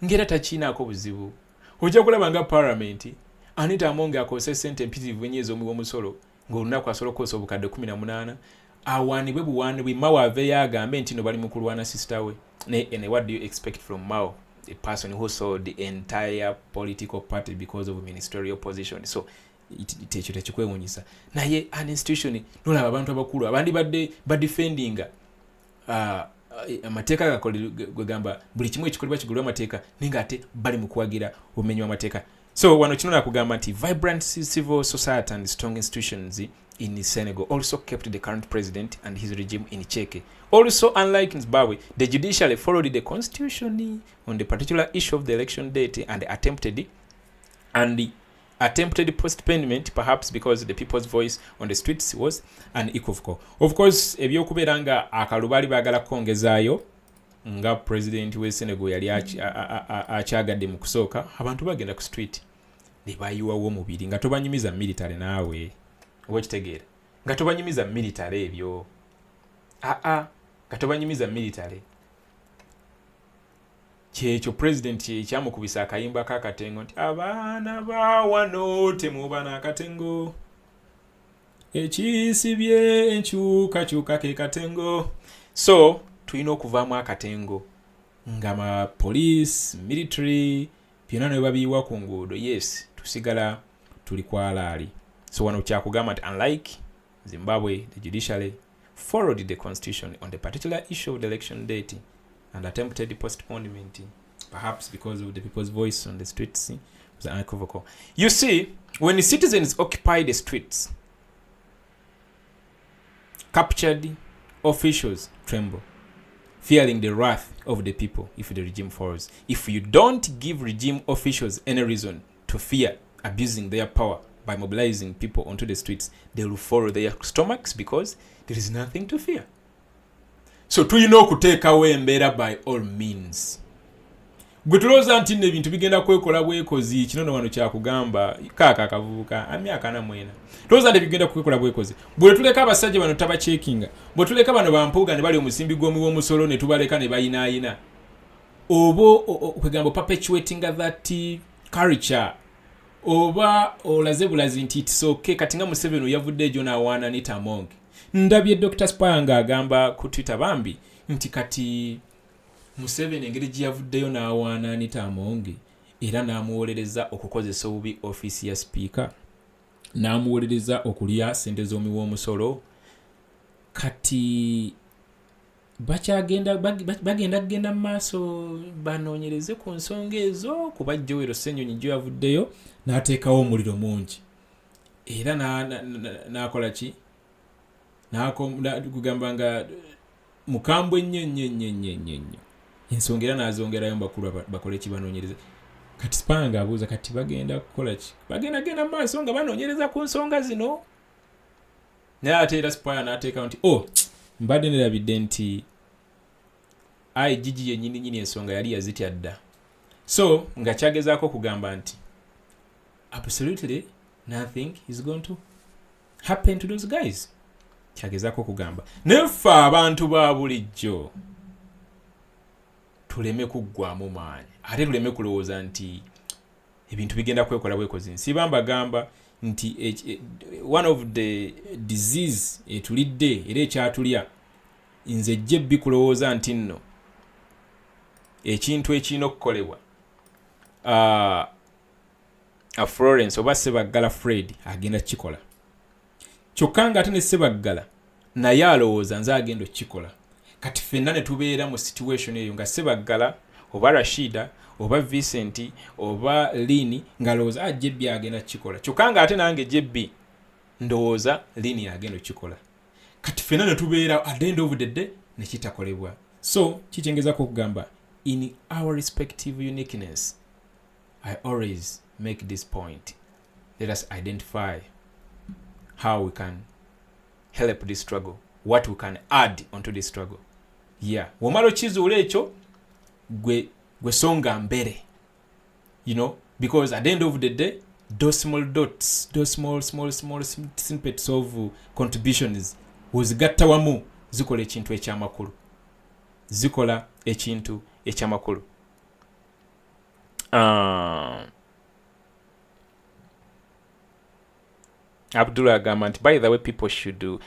S2: ng'era takiinaako buzibu. Ojja kulaba nga parliament Anita Amonge akose sente mpitirivu enyezo omusolo ng'olunaku asobola okukosa obukadde 18 awaanibwe buwaanibwe Mao aveeyo agambe nti no bali mu kulwana sister we ne what do you expect from Mao, a person who sold the entire political party because of ministerial position? So ekyo tekikwewuunyisa naye an institution nolaba abantu abakulu abandi badde defending amateeka gagamba buli kimu ekikolebwa kigulwa amateeka ninga ate bali mu kuwagira obumenyi bw'amateeka. So wano kino nakugamba nti vibrant civil society and strong institutions in Senegal also kept the current president and his regime in check. Also, unlike in Zimbabwe, the judiciary followed the constitution on the particular issue of the election date and attempted postponement, perhaps because the people's voice on the streets was unequivocal. Of course, ebyokubeera nga akalubali baagala kwongezaayo nga president we Senegal yali akyagadde mu kusooka, abantu bagenda ku street ne bayiwawo omubiri nga tobanyumiza military naawe oba okitegeera nga tobanyumiza military ebyo nga tobanyumiza military kyekyo president kyamukubisa akayimba k'akatengo nti abaana bawano temuba n'akatengo ekisibye enkyukakyuka ke katengo. So tulina okuvaamu akatengo nga ma police military byonna ne babiyiwa ku nguudo, yes tusigala tuli kwalaali. So wano kyakugamba nti unlike Zimbabwe, the judiciary followed the constitution on the particular issue of the election date and attempted postponement, perhaps because of the people's voice on the streets was unequivocal. You see, when the citizens occupy the streets, captured officials tremble, fearing the wrath of the people if the regime falls. If you don't give regime officials any reason to fear abusing their power by mobilizing people onto the streets, they will follow their stomachs because there is nothing to fear. So tulina okuteekawo embeera by all means. Gwe tulowooza nti nno ebintu bigenda kwekola bwekozi, kino no wano kyakugamba kaaka akavubuka amyaka 40. Tulowooza nti bigenda kwekola bwekozi. Bwe tuleka abasajja bano tabachekinga, bwe tuleka bano bampuuga ne bali omusimbi gw'omusolo ne tubaleka ne bayinaayina, oba okugamba perpetuating that culture, oba olaze bulazi nti it's okay kati nga Museveni yavudde ejo n'awaana Anita Among. Ndabye Dr. Spanga agamba ku Twitter bambi nti kati Museveni engeri gye yavuddeyo n'awaana Anita Among era n'amuwolereza okukozesa obubi office ya speaker, n'amuwolereza okulya ssente z'omuwoomusolo, kati bagenda kugenda mu maaso banoonyereze ku nsonga ezo kuba Joel Ssenyonyi gye yavuddeyo n'ateekawo omuliro mungi era n'akola ki kugamba nga mukambwe nnyo ensonga era n'azongerayo bakulu bakole kibanoonyereza. Kati Spanga abuuza kati bagenda kukola ki? Bagenda maaso nga banoonyereza ku nsonga zino. Naye ate era Spanga n'ateekawo nti mbadde nerabidde nti Gigi yennyini ensonga yali yazitya dda. So nga kyagezaako kugamba nti absolutely nothing is going to happen to those guys. Kyagezaako kugamba neffe abantu ba bulijjo tuleme kuggwamu maanyi ate tuleme kulowooza nti ebintu bigenda kwekola bwekozi. Nsiba mbagamba nti one of the disease etulidde era ekyatulya nze JB kulowooza nti nno ekintu ekirina okukolebwa Florence oba Sebaggala Fred agenda kikola kyokka nga ate ne Sebaggala naye alowooza nze agenda okikola. Kati ffenna ne tubeera mu situation eyo nga Sebaggala oba Rashida oba Vincent oba Lini nga lowooza JB agenda kikola kyokka nga ate nange JB ndowooza Lini agenda okikola. Kati ffenna ne tubeera at the end of the day ne kitakolebwa. So kikyengezako okugamba in our respective uniqueness, I always make this point. Let us identify how we can help this struggle, what we can add onto this struggle. Yeah, womalo kizuula ekyo gwe songa mbere, you know, because at the end of the day those small dots, those small snippets of contributions wezigatta wamu zikola ekintu ekyamakulu, zikola ekintu ekyamakulu. Abdullah agamba, by the way, people should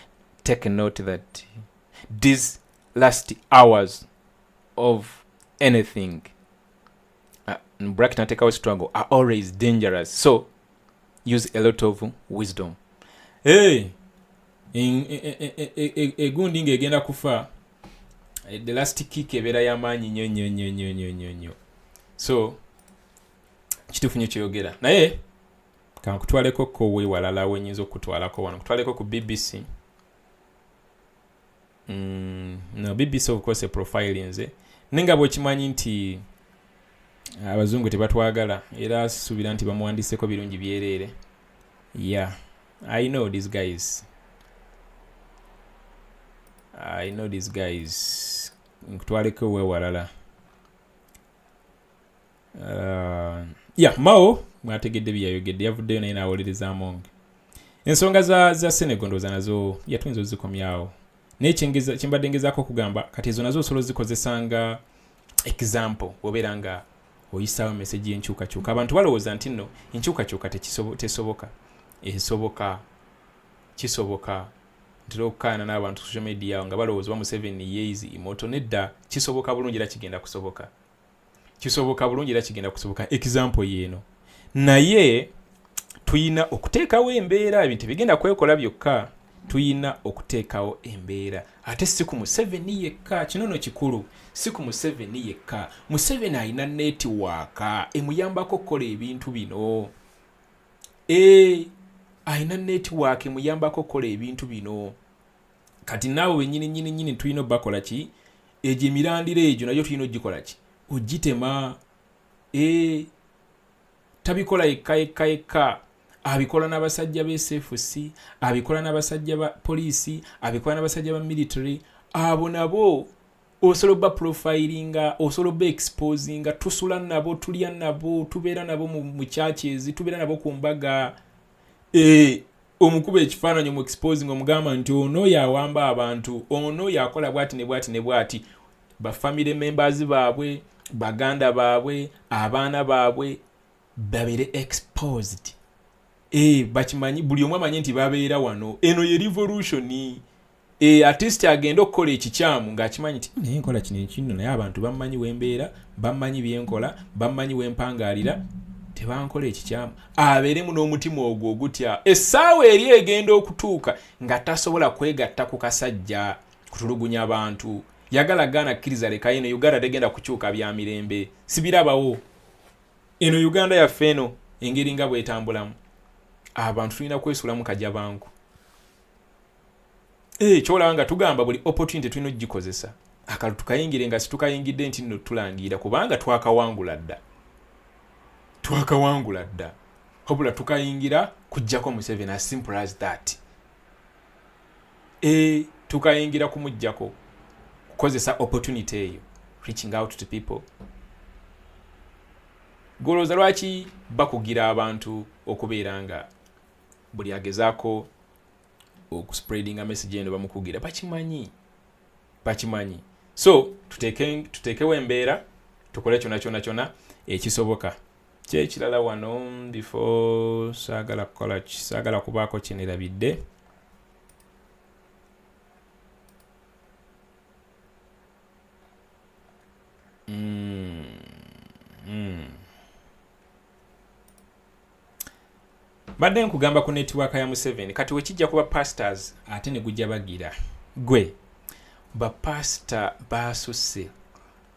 S2: take note that these last hours of anything, bracket and take out struggle, are always dangerous. So use a lot of wisdom. Hey, egundi ngegenda kufa, the last kick ebera yamanyi nyo. So kitufu nnyo kyeyogera naye kankutwaleko ko weewalala wenyinza okutwalako wano kutwaleko ku BBC. No, BBC of course profile nze nenga bw'okimanyi nti abazungu tebatwagala era sisuubira nti bamuwandiseko birungi byereere. Yeah, I know these guys. Nkutwaleko weewalala. Yeah, Mao mwategedde byayogedde yavuddeyo naye n'awolereza Muwonge. Ensonga za Senegal ndowooza nazo yatuyinza ozikomyawo naye kyembadde ngezaako okugamba kati ezo nazo osobola ozikozesanga example obeera nga oyisaawo message y'enkyukakyuka. Abantu balowooza nti nno enkyukakyuka tesoboka. Kisoboka ntera okukaana n'abantu social media nga balowooza ba mu 7 years immortal. Nedda kisoboka bulungi era kigenda kusoboka. Example yeeno naye tuyina okuteekawo embeera ebintu tebigenda kwekola byokka. Tuyina okuteekawo embeera ate si ku Museveni yekka. Kinono kikulu si ku Museveni yekka. Museveni alina netiwaaka emuyambako okukola ebintu bino. Alina netiwaaka emuyambako okukola ebintu bino. Kati naawe wennyini tulina bakola ki? Egyo emirandira egyo nayo tulina ogikola ki? Ogitema. Tabikola yekka. Abikola n'abasajja b'SFC, abikola n'abasajja ba poliisi, abikola n'abasajja ba military. Abo nabo osobola profilinga, osobola exposinga, tusula nabo, tulya nabo, tubeera nabo mu churches, tubeera nabo ku mbaga. Omukuba ekifaananyi mu exposing omugamba nti ono yawamba abantu, ono yakola bwati ne bwati. Ba family members baabwe, baganda baabwe, abaana baabwe babere exposed. Bakimanyi buli omu amanyi nti babeera wano. Eno ye revolution. Artist agenda okukola ekikyamu ng'akimanyi nti naye nkola kino naye abantu bammanyi wembeera, bammanyi byenkola, bammanyi wempangaalira, tebankola ekikyamu. Abeeremu n'omutima ogwo ogutya. Essaawa eri egenda okutuuka nga tasobola kwegatta ku kasajja kutulugunya abantu. Yagala gaana kkiriza leka eno Uganda tegenda kukyuka bya mirembe. Sibirabawo. Eno Uganda yaffe eno engeri nga bwetambulamu. Abantu tulina kwesulamu kajja bangu. Kyolaba nga tugamba buli opportunity tulina ogikozesa. Akalu tukayingire nga situkayingidde nti nno tulangira kubanga twakawangula dda. Wabula tukayingira kujjako Museveni, as simple as that. Tukayingira kumujjako kukozesa opportunity eyo, reaching out to people. Golooza lwaki bakugira abantu okubeera nga buli agezaako okuspreadinga message eno bamukugira? Bakimanyi. So tuteekewo embeera, tukole kyona ekisoboka. Kyekirala wano before saagala kubaako kyenerabidde. Badde nkugamba ku netiwaaka ya Museveni kati wekijja kuba pastors ate ne gujja bagira gwe ba pastor basusse.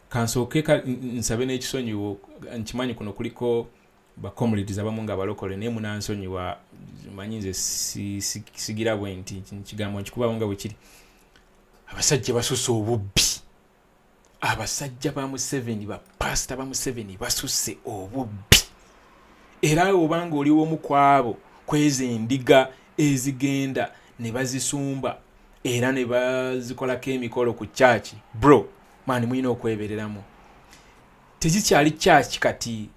S2: Kansooke nsabe n'ekisonyiwo nkimanyi kuno kuliko ba communities abamu nga balokole naye munansonyiwa manyi nze sigira bwe nti kigambo nkikubawo nga bwe kiri. Abasajja basusse obubbi. Abasajja ba Museveni ba pastor ba Museveni basusse obubbi. Era obanga oli omu kwabo kweze endiga ezigenda ne bazisumba era ne bazikolako emikolo ku church, bro mani muyina okwebereramu. Tezikyali church kati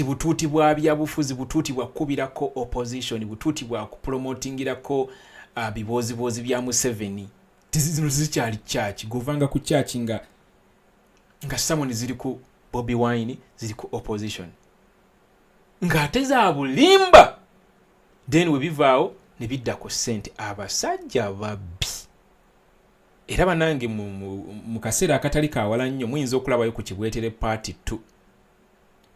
S2: butuuti bwa byabufuzi, butuuti bwa kubirako opposition, butuuti bwa kupromotingirako bibozibozi bya Museveni. Zino zikyali church. Govanga ku church nga someone ziri ku Bobiwine, ziri ku opposition. Ng'ate za bulimba. Then we bivaawo ne bidda ku ssente. Abasajja babbi. Era banange mu kaseera akatali kawala nnyo muyinza okulabayo ku Kibwetere Party 2.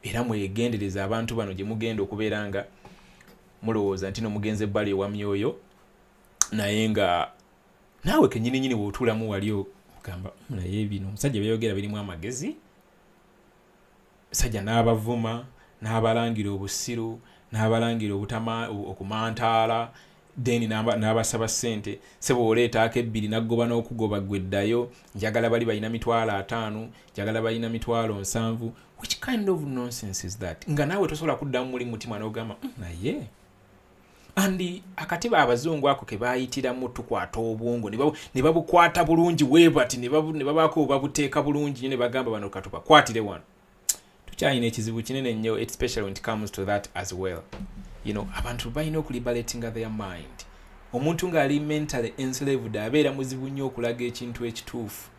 S2: Era mwegendereza abantu bano gye mugenda okubeera nga mulowooza nti no mugenze ebbali ewa myoyo naye nga naawe kennyini bw'otuulamu wali ogamba naye bino omusajja byayogera birimu amagezi. Musajja n'abavuma n'abalangira obusiru n'abalangira okumantaala then n'abasaba ssente sebo oleetaako ebbiri naggoba n'okugoba gweddayo njagala bali balina 5,000 njagala balina 7,000. Which kind of nonsense is that? Nga naawe tosobola kuddamu muli mutima n'ogamba naye andi akatiba abazungu ako ke baayitiramu tukwata obwongo ne babukwata bulungi weebati ne babaako babuteeka bulungi ne bagamba bano katuba kwatire wano tukyalina ekizibu kinene nnyo, especially when it comes to that as well. Abantu balina okuliberatinga their mind. Omuntu ng'ali mentally enslaved abeera muzibu nnyo okulaga ekintu ekituufu.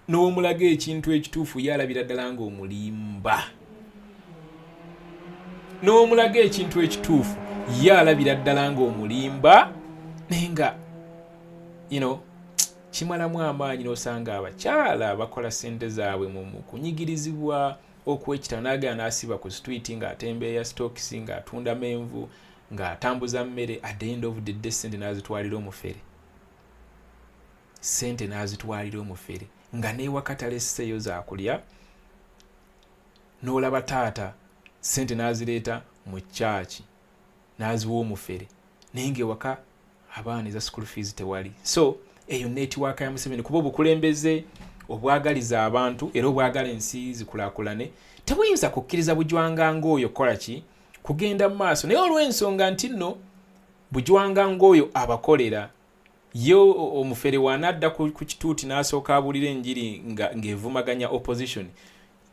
S2: N'omulaga ekintu ekituufu yalabira ddala ng'omulimba. N'omulaga ekintu ekituufu yalabira ddala ng'omulimba naye nga kimalamu amaanyi n'osanga abakyala bakola ssente zaabwe mu kunyigirizibwa okwekitalo n'agenda n'asiba ku street ng'atembeeya stokisi ng'atunda menvu ng'atambuza mmere at the end of the day ssente n'azitwalira omufere nga n'ewakatale esseeyo zaakulya n'olaba taata ssente n'azireeta mu kyaki n'aziwa omufere naye ng'ewaka abaana eza school fees tewali. So eyo netiwaaka ya Museveni kuba obukulembeze obwagaliza abantu era obwagala ensi zikulaakulane tebuyinza kukkiriza bujwanga ng'oyo kola ki kugenda mu maaso, naye olw'ensonga nti nno bujwanga ng'oyo abakolera yo omufere wanadda ku kituuti n'asooka abulira enjiri ng'evumaganya opposition.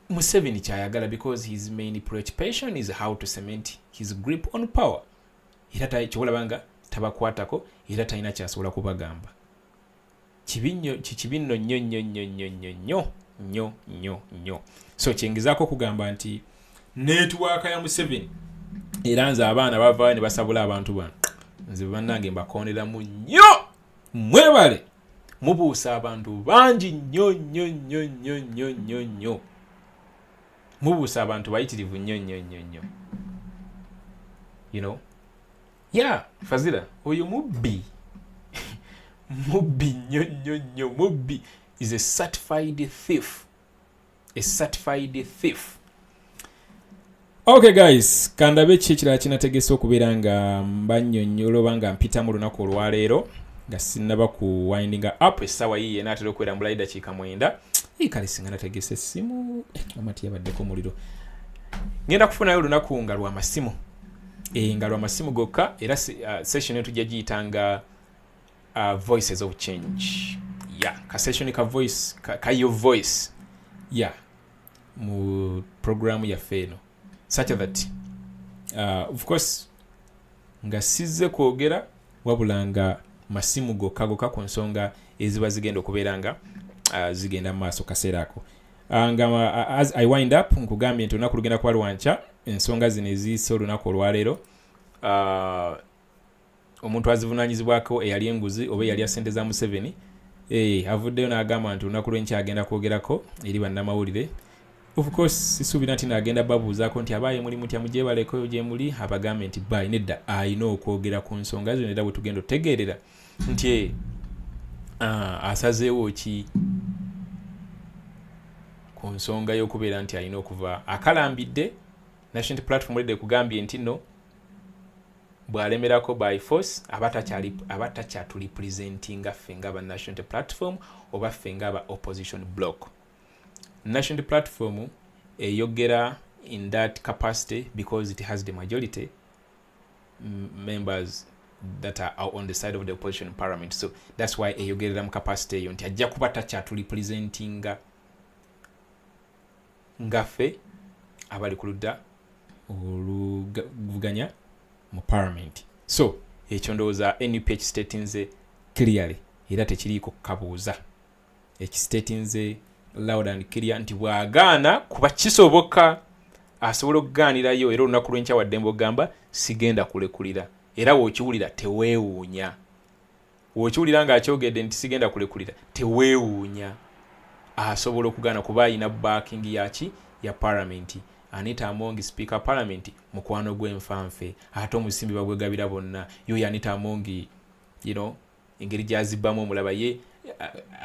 S2: Museveni kyayagala because his main preoccupation is how to cement his grip on power. Era kyolabanga tabakwatako era talina kyasobola kubagamba. Kibinno nnyo. So kyengezaako kugamba nti netiwaaka ya Museveni era nze abaana bavaayo ne basabula abantu bano nze bannange mbakonderamu nnyo, mwebale mubuusa abantu bangi nnyo. Mubuusa abantu bayitirivu nnyo. Fazila oyo mubbi nnyo. Mubbi is a certified thief. Okay guys, kandabe kikira kinategese okubeera nga mbannyonnyola oba nga mpita mu lunaku olwaleero nga sinnaba ku winding up essaawa yiye naatera okubeera mbulayi dakiika 9 kale singa nategese essimu amati yabaddeko omuliro. Ngenda kufunayo olunaku nga lwa masimu gokka era session eyo tujja giyitanga voices of change. Ka session ka voice ka your voice mu programu yaffe eno such that of course nga sizze kwogera wabula nga masimu gokka ku nsonga eziba zigenda okubeera nga zigenda mu maaso kaseera ako. As I wind up nkugambye nti olunaku lugenda kuba lwanca ensonga zino eziyise olunaku olwaleero. Omuntu azivunaanyizibwako eyali enguzi oba eyali asente za Museveni avuddeyo n'agamba nti olunaku lw'enkya agenda kwogerako eri bannamawulire. Of course sisuubira nti n'agenda babuuzaako nti abaaye muli mutya mugyebalekoyo gye muli, abagambe nti bayi nedda ayina okwogera ku nsonga zino era bwe tugenda otegeerera nti asazeewo ki ku nsonga y'okubeera nti alina okuva akalambidde. National Platform Leader kugambye nti nno bw'alemerako by force abatakyatulipresentinga ffe nga aba National Platform oba ffe nga aba opposition block. National Platform eyogera in that capacity because it has the majority members that are on the side of the opposition in parliament. So that's why eyogerera mu capacity eyo nti ajja kuba takyatulipresentinga ngaffe abali ku ludda oluvuganya mu parliament. So ekyo ndowooza NUP ekisitatinze clearly era tekiriiko kukabuuza, ekisitatinze loud and clear nti bw'agaana kuba kisoboka asobola okugaanirayo era olunaku lw'enkya waddembe ogamba sigenda kulekulira era w'okiwulira teweewuunya. W'okiwulira ng'akyogedde nti sigenda kulekulira teweewuunya, asobola okugaana kuba ayina backing yaki ya parliament. Anita Among speaker parliament mukwano gw'enfanfe ate omusimbi bagwegabira bonna yo Anita Among engeri gyazibbamu omulaba ye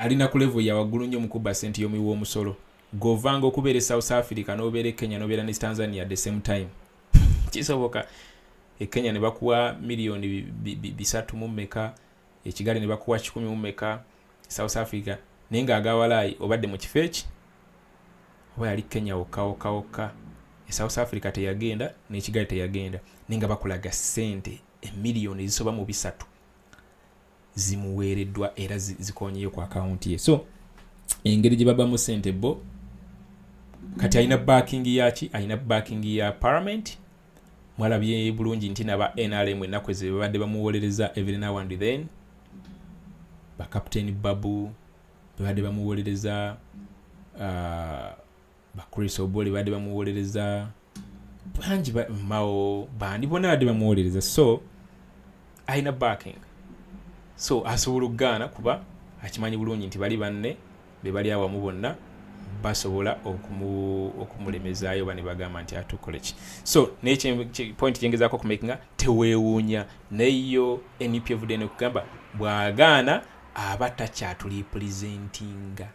S2: alina ku level ya waggulu nnyo mukuba sente y'omuwi w'omusolo govanga okubeera South Africa n'obeera Kenya n'obeera ne Tanzania at the same time. Kisoboka Kenya ne bakuwa milioni 3 mu mmeka, Kigali ne bakuwa 10 mu mmeka, South Africa naye ng'agawalayi obadde mu kifo eki oba yali Kenya okka South Africa teyagenda n'Ekigali teyagenda naye nga bakulaga ssente emiliyoni ezisoba mu 3 zimuweereddwa era zikonyeyo ku akaunti ye. So engeri gye babamu ssente bo kati alina backing yaki alina backing ya Parliament. Mwalabye bulungi nti naba NRM ennaku ze babadde bamuwolereza every now and then. Ba Captain Babu babadde bamuwolereza, ba Chris Oboli babadde bamuwolereza, bangi Mao bandi bonna babadde bamuwolereza, so alina backing. So asobola okugaana kuba akimanyi bulungi nti bali banne be bali awamu bonna basobola okumulemezaayo bane bagamba nti atukole ki. So n'ekyo point kyengezaako okumakinga teweewuunya neyo NUP evudde n'okugamba bw'agaana aba takyatulipresentinga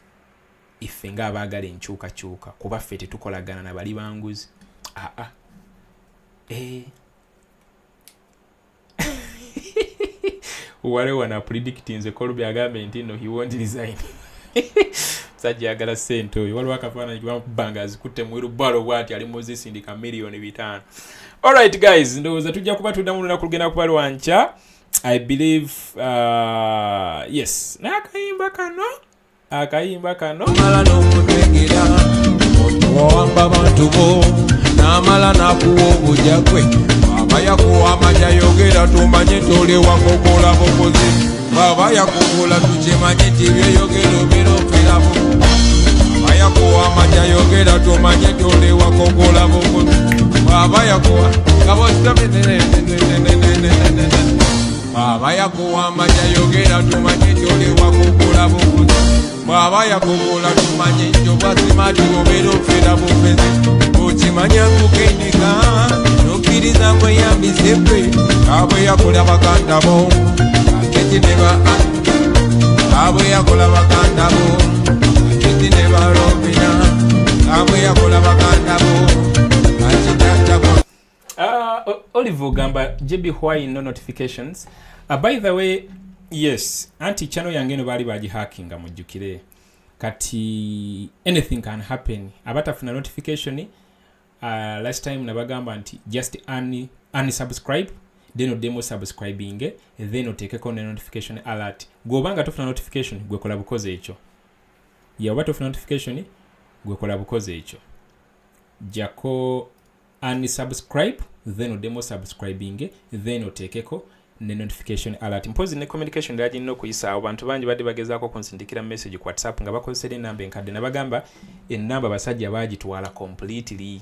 S2: iffe ng'abaagala enkyukakyuka kuba ffe tetukolagana na bali banguzi. Wale wana predicting nze Kolbe agambe nti no he won't resign. Sajja yagala sente oyo waliwo akafaananyi kubanga azikutte mu lubalo bwati ali muzisindika milioni 5. Alright guys, ndowooza tujja kuba tuddamu lunaku lugenda kuba lwanca. I believe yes, akayimba kano
S1: mala n'okutegera wamba bantu bo n'amala n'akuwa obujja gwe baba yakuwa amanya yogera tumanye tole wakokola bukozi baba yakokola tukimanye tibyeyogero biroferamu baba yakuwa amanya yogera tumanye tole wakokola bukozi baba yakuwa baba yakuwa amanya yogera tumanye tole wakokola bukozi baba yakokola tumanye njoba simati obero fera bufezi ukimanya kukenika nokiriza mweyambisebwe abwe yakola bakanda bo aketineba abwe yakola bakanda bo aketineba robina abwe yakola bakanda bo akitata bo.
S2: Oliver gamba JBMuwonge no notifications. By the way, yes, anti channel yange no bali baji hacking mujukire kati anything can happen abatafuna notification. Last time nabagamba nti just unsubscribe then demo subscribing then otekeko ne notification alert gobanga tofuna notification gwe kola bukoze ekyo ya watu tofuna notification gwe kola bukoze ekyo jako unsubscribe then demo subscribing then otekeko ne notification alert mpozi ne communication daji no kuyisa abantu banji badi bagezaako konsindikira message ku WhatsApp nga bakozesera enamba enkadde nabagamba enamba basajja bagitwala completely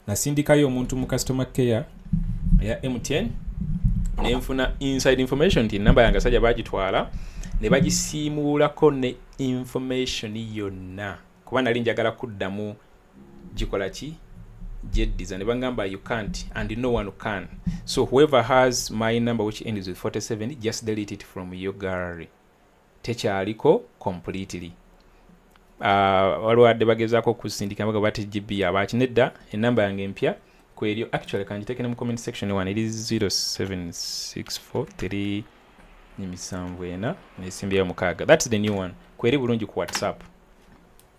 S2: nasindikayo omuntu mu customer care ya MTN nenfuna inside information nti namba yange basajja bagitwala ne bagisimuulako ne information yonna kuba nali njagala kuddamu gikola ki jeddiza ne bangamba you can't and no one can, so whoever has my number which ends with 47 just delete it from your gallery tekyaliko completely. Waliwo adde bagezaako kusindika mbaga bati GB abakinedda enamba yange empya kweriyo actually kanjiteke ne mu comment section one it is 07643 7 nesimbi ya mukaga, that's the new one kweri bulungi ku WhatsApp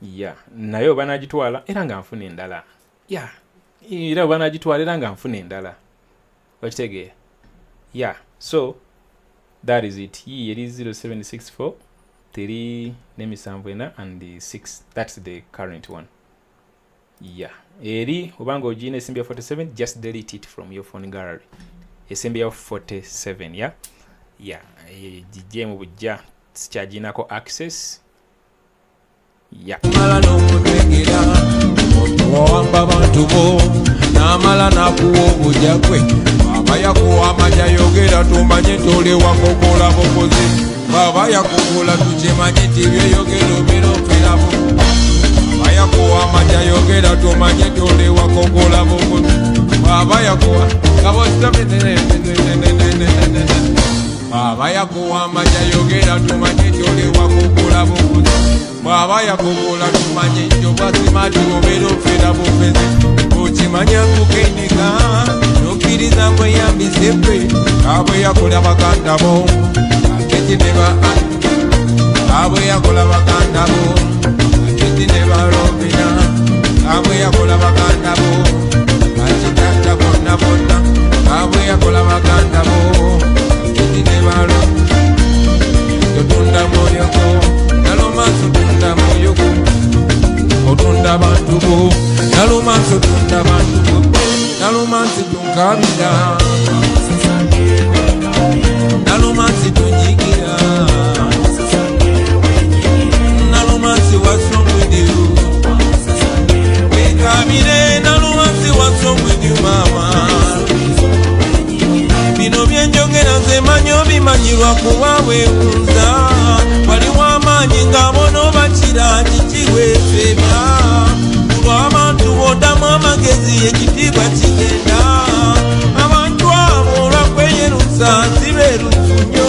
S2: yeah nayo banagitwala era nga nfuna endala yeah era banagitwala era nga nfuna endala wakitegeera yeah so that is it. It is 0764 3 7 and 6. That's the current one. Yeah. Eri obanga ojine esimbi ya 47 just delete it from your phone gallery. Esimbi ya 47 yeah. Yeah. DJ mu bujja sikyajinako access. Yeah.
S1: Mala n'okutegera wamba bantu bo n'amala n'akuwa obujja gwe baba yakuwa amanya yogera tumanye tole wakokola bukozi baba yakokola tukimanye tibyeyogero biroferamu baba yakuwa amanya yogera tumanye tole wakokola bukozi baba yakuwa baba yakuwa amanya yogera tumanye tole wakokola bukozi baba yakokola tumanye njoba simati obero fera bufezi ukimanya kukenika nokiriza mweyambisebwe abwe yakola bakanda bo aketineba abwe yakola bakanda bo aketineba robina abwe yakola bakanda bo akitata bonna bonna abwe yakola bakanda bo aketineba robina totunda moyoko naloma totunda moyoko otunda bantu bo nalumansi otunda abantu bobbe nalumansi tunkabira nalumansi tunyigira nalumansi what's wrong with you wekabire nalumansi what's wrong with you mama bino byenjogera nze manyo bimanyirwa kuba weewuuza waliwo amaanyi ng'abona obakira kikiweefebya olw'abantu boddamu amagezi ekitiibwa kigenda abantu abo olwakweyerusa si beerufu nnyo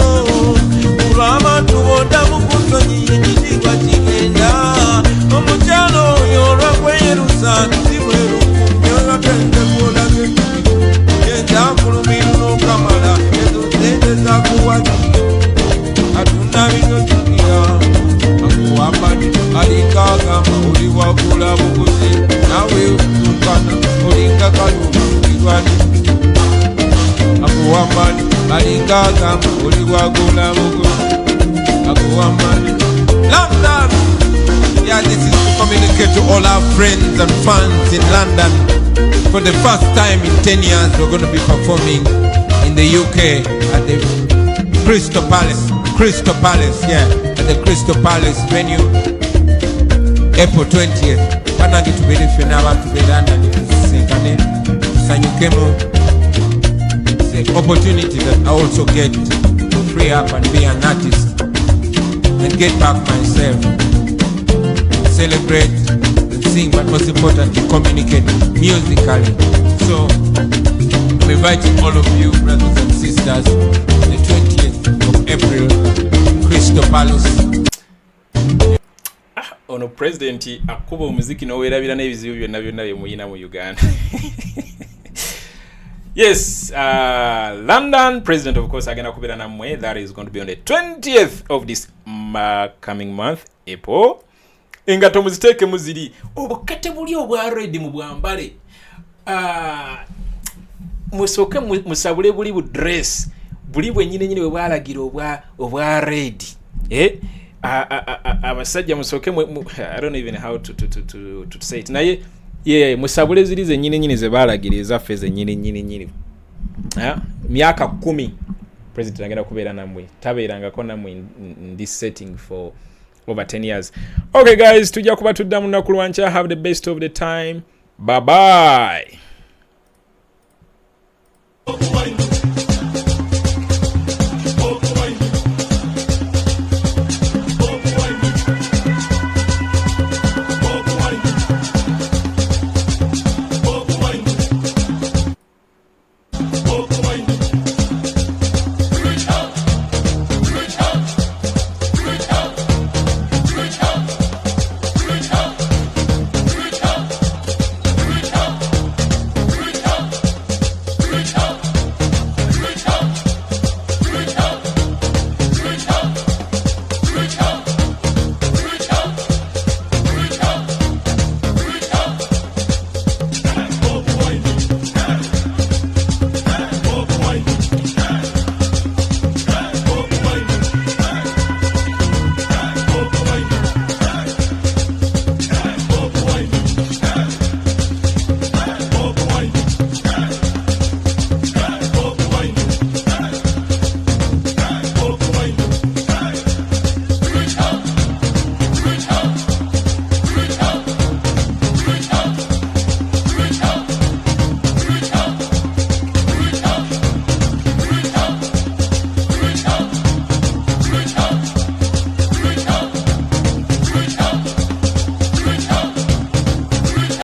S1: olw'abantu boddamu ku nsonyi ekitiibwa kigenda omukyalo oyo olwakweyerusa si bwerufu nnyo gatendekolage ezakulumira kamala ezo sente zakuwaki atunda binojukira akuwambani alikagamba oli wagula buguzi nawe tukana olinga kalumukirwani akuwambani alikagamba oli wagula buguzi akuwambani London. Yeah, this is to communicate to all our friends and fans in London. For the first time in 10 years, we're going to be performing in the UK at the Crystal Palace, yeah, at the Crystal Palace venue, April 20th. Banange tubere fena abantu be London tusekane sanyukemo. It's the opportunity that I also get to free up and be an artist and get back myself, celebrate and sing, but most importantly communicate musically. So I'm inviting all of you brothers and sisters the 20th of April, Crystal Palace.
S2: Ono president akuba omuziki n'owerabira n'ebizibu byonna byonna bye muyina mu Uganda. Yes, London president of course agenda kubeera nammwe. That is going to be on the 20th of this coming month, April. Engato muziteeke muziri obukate buli obwa red mu bwambale. Musoke musabule buli bu dress buli bwennyine nyine bwe bwalagira obwa red. Abasajja musoke I don't even how to say it. Naye yeah, musabule ziri ze nyine ze balagira ezaffe ze nyine. Myaka 10 president agenda kubeera namwe. Tabeerangako namwe in this setting for over 10 years. Okay guys, tujja kuba tuddamu lunaku lwankya. Have the best of the time. Bye bye.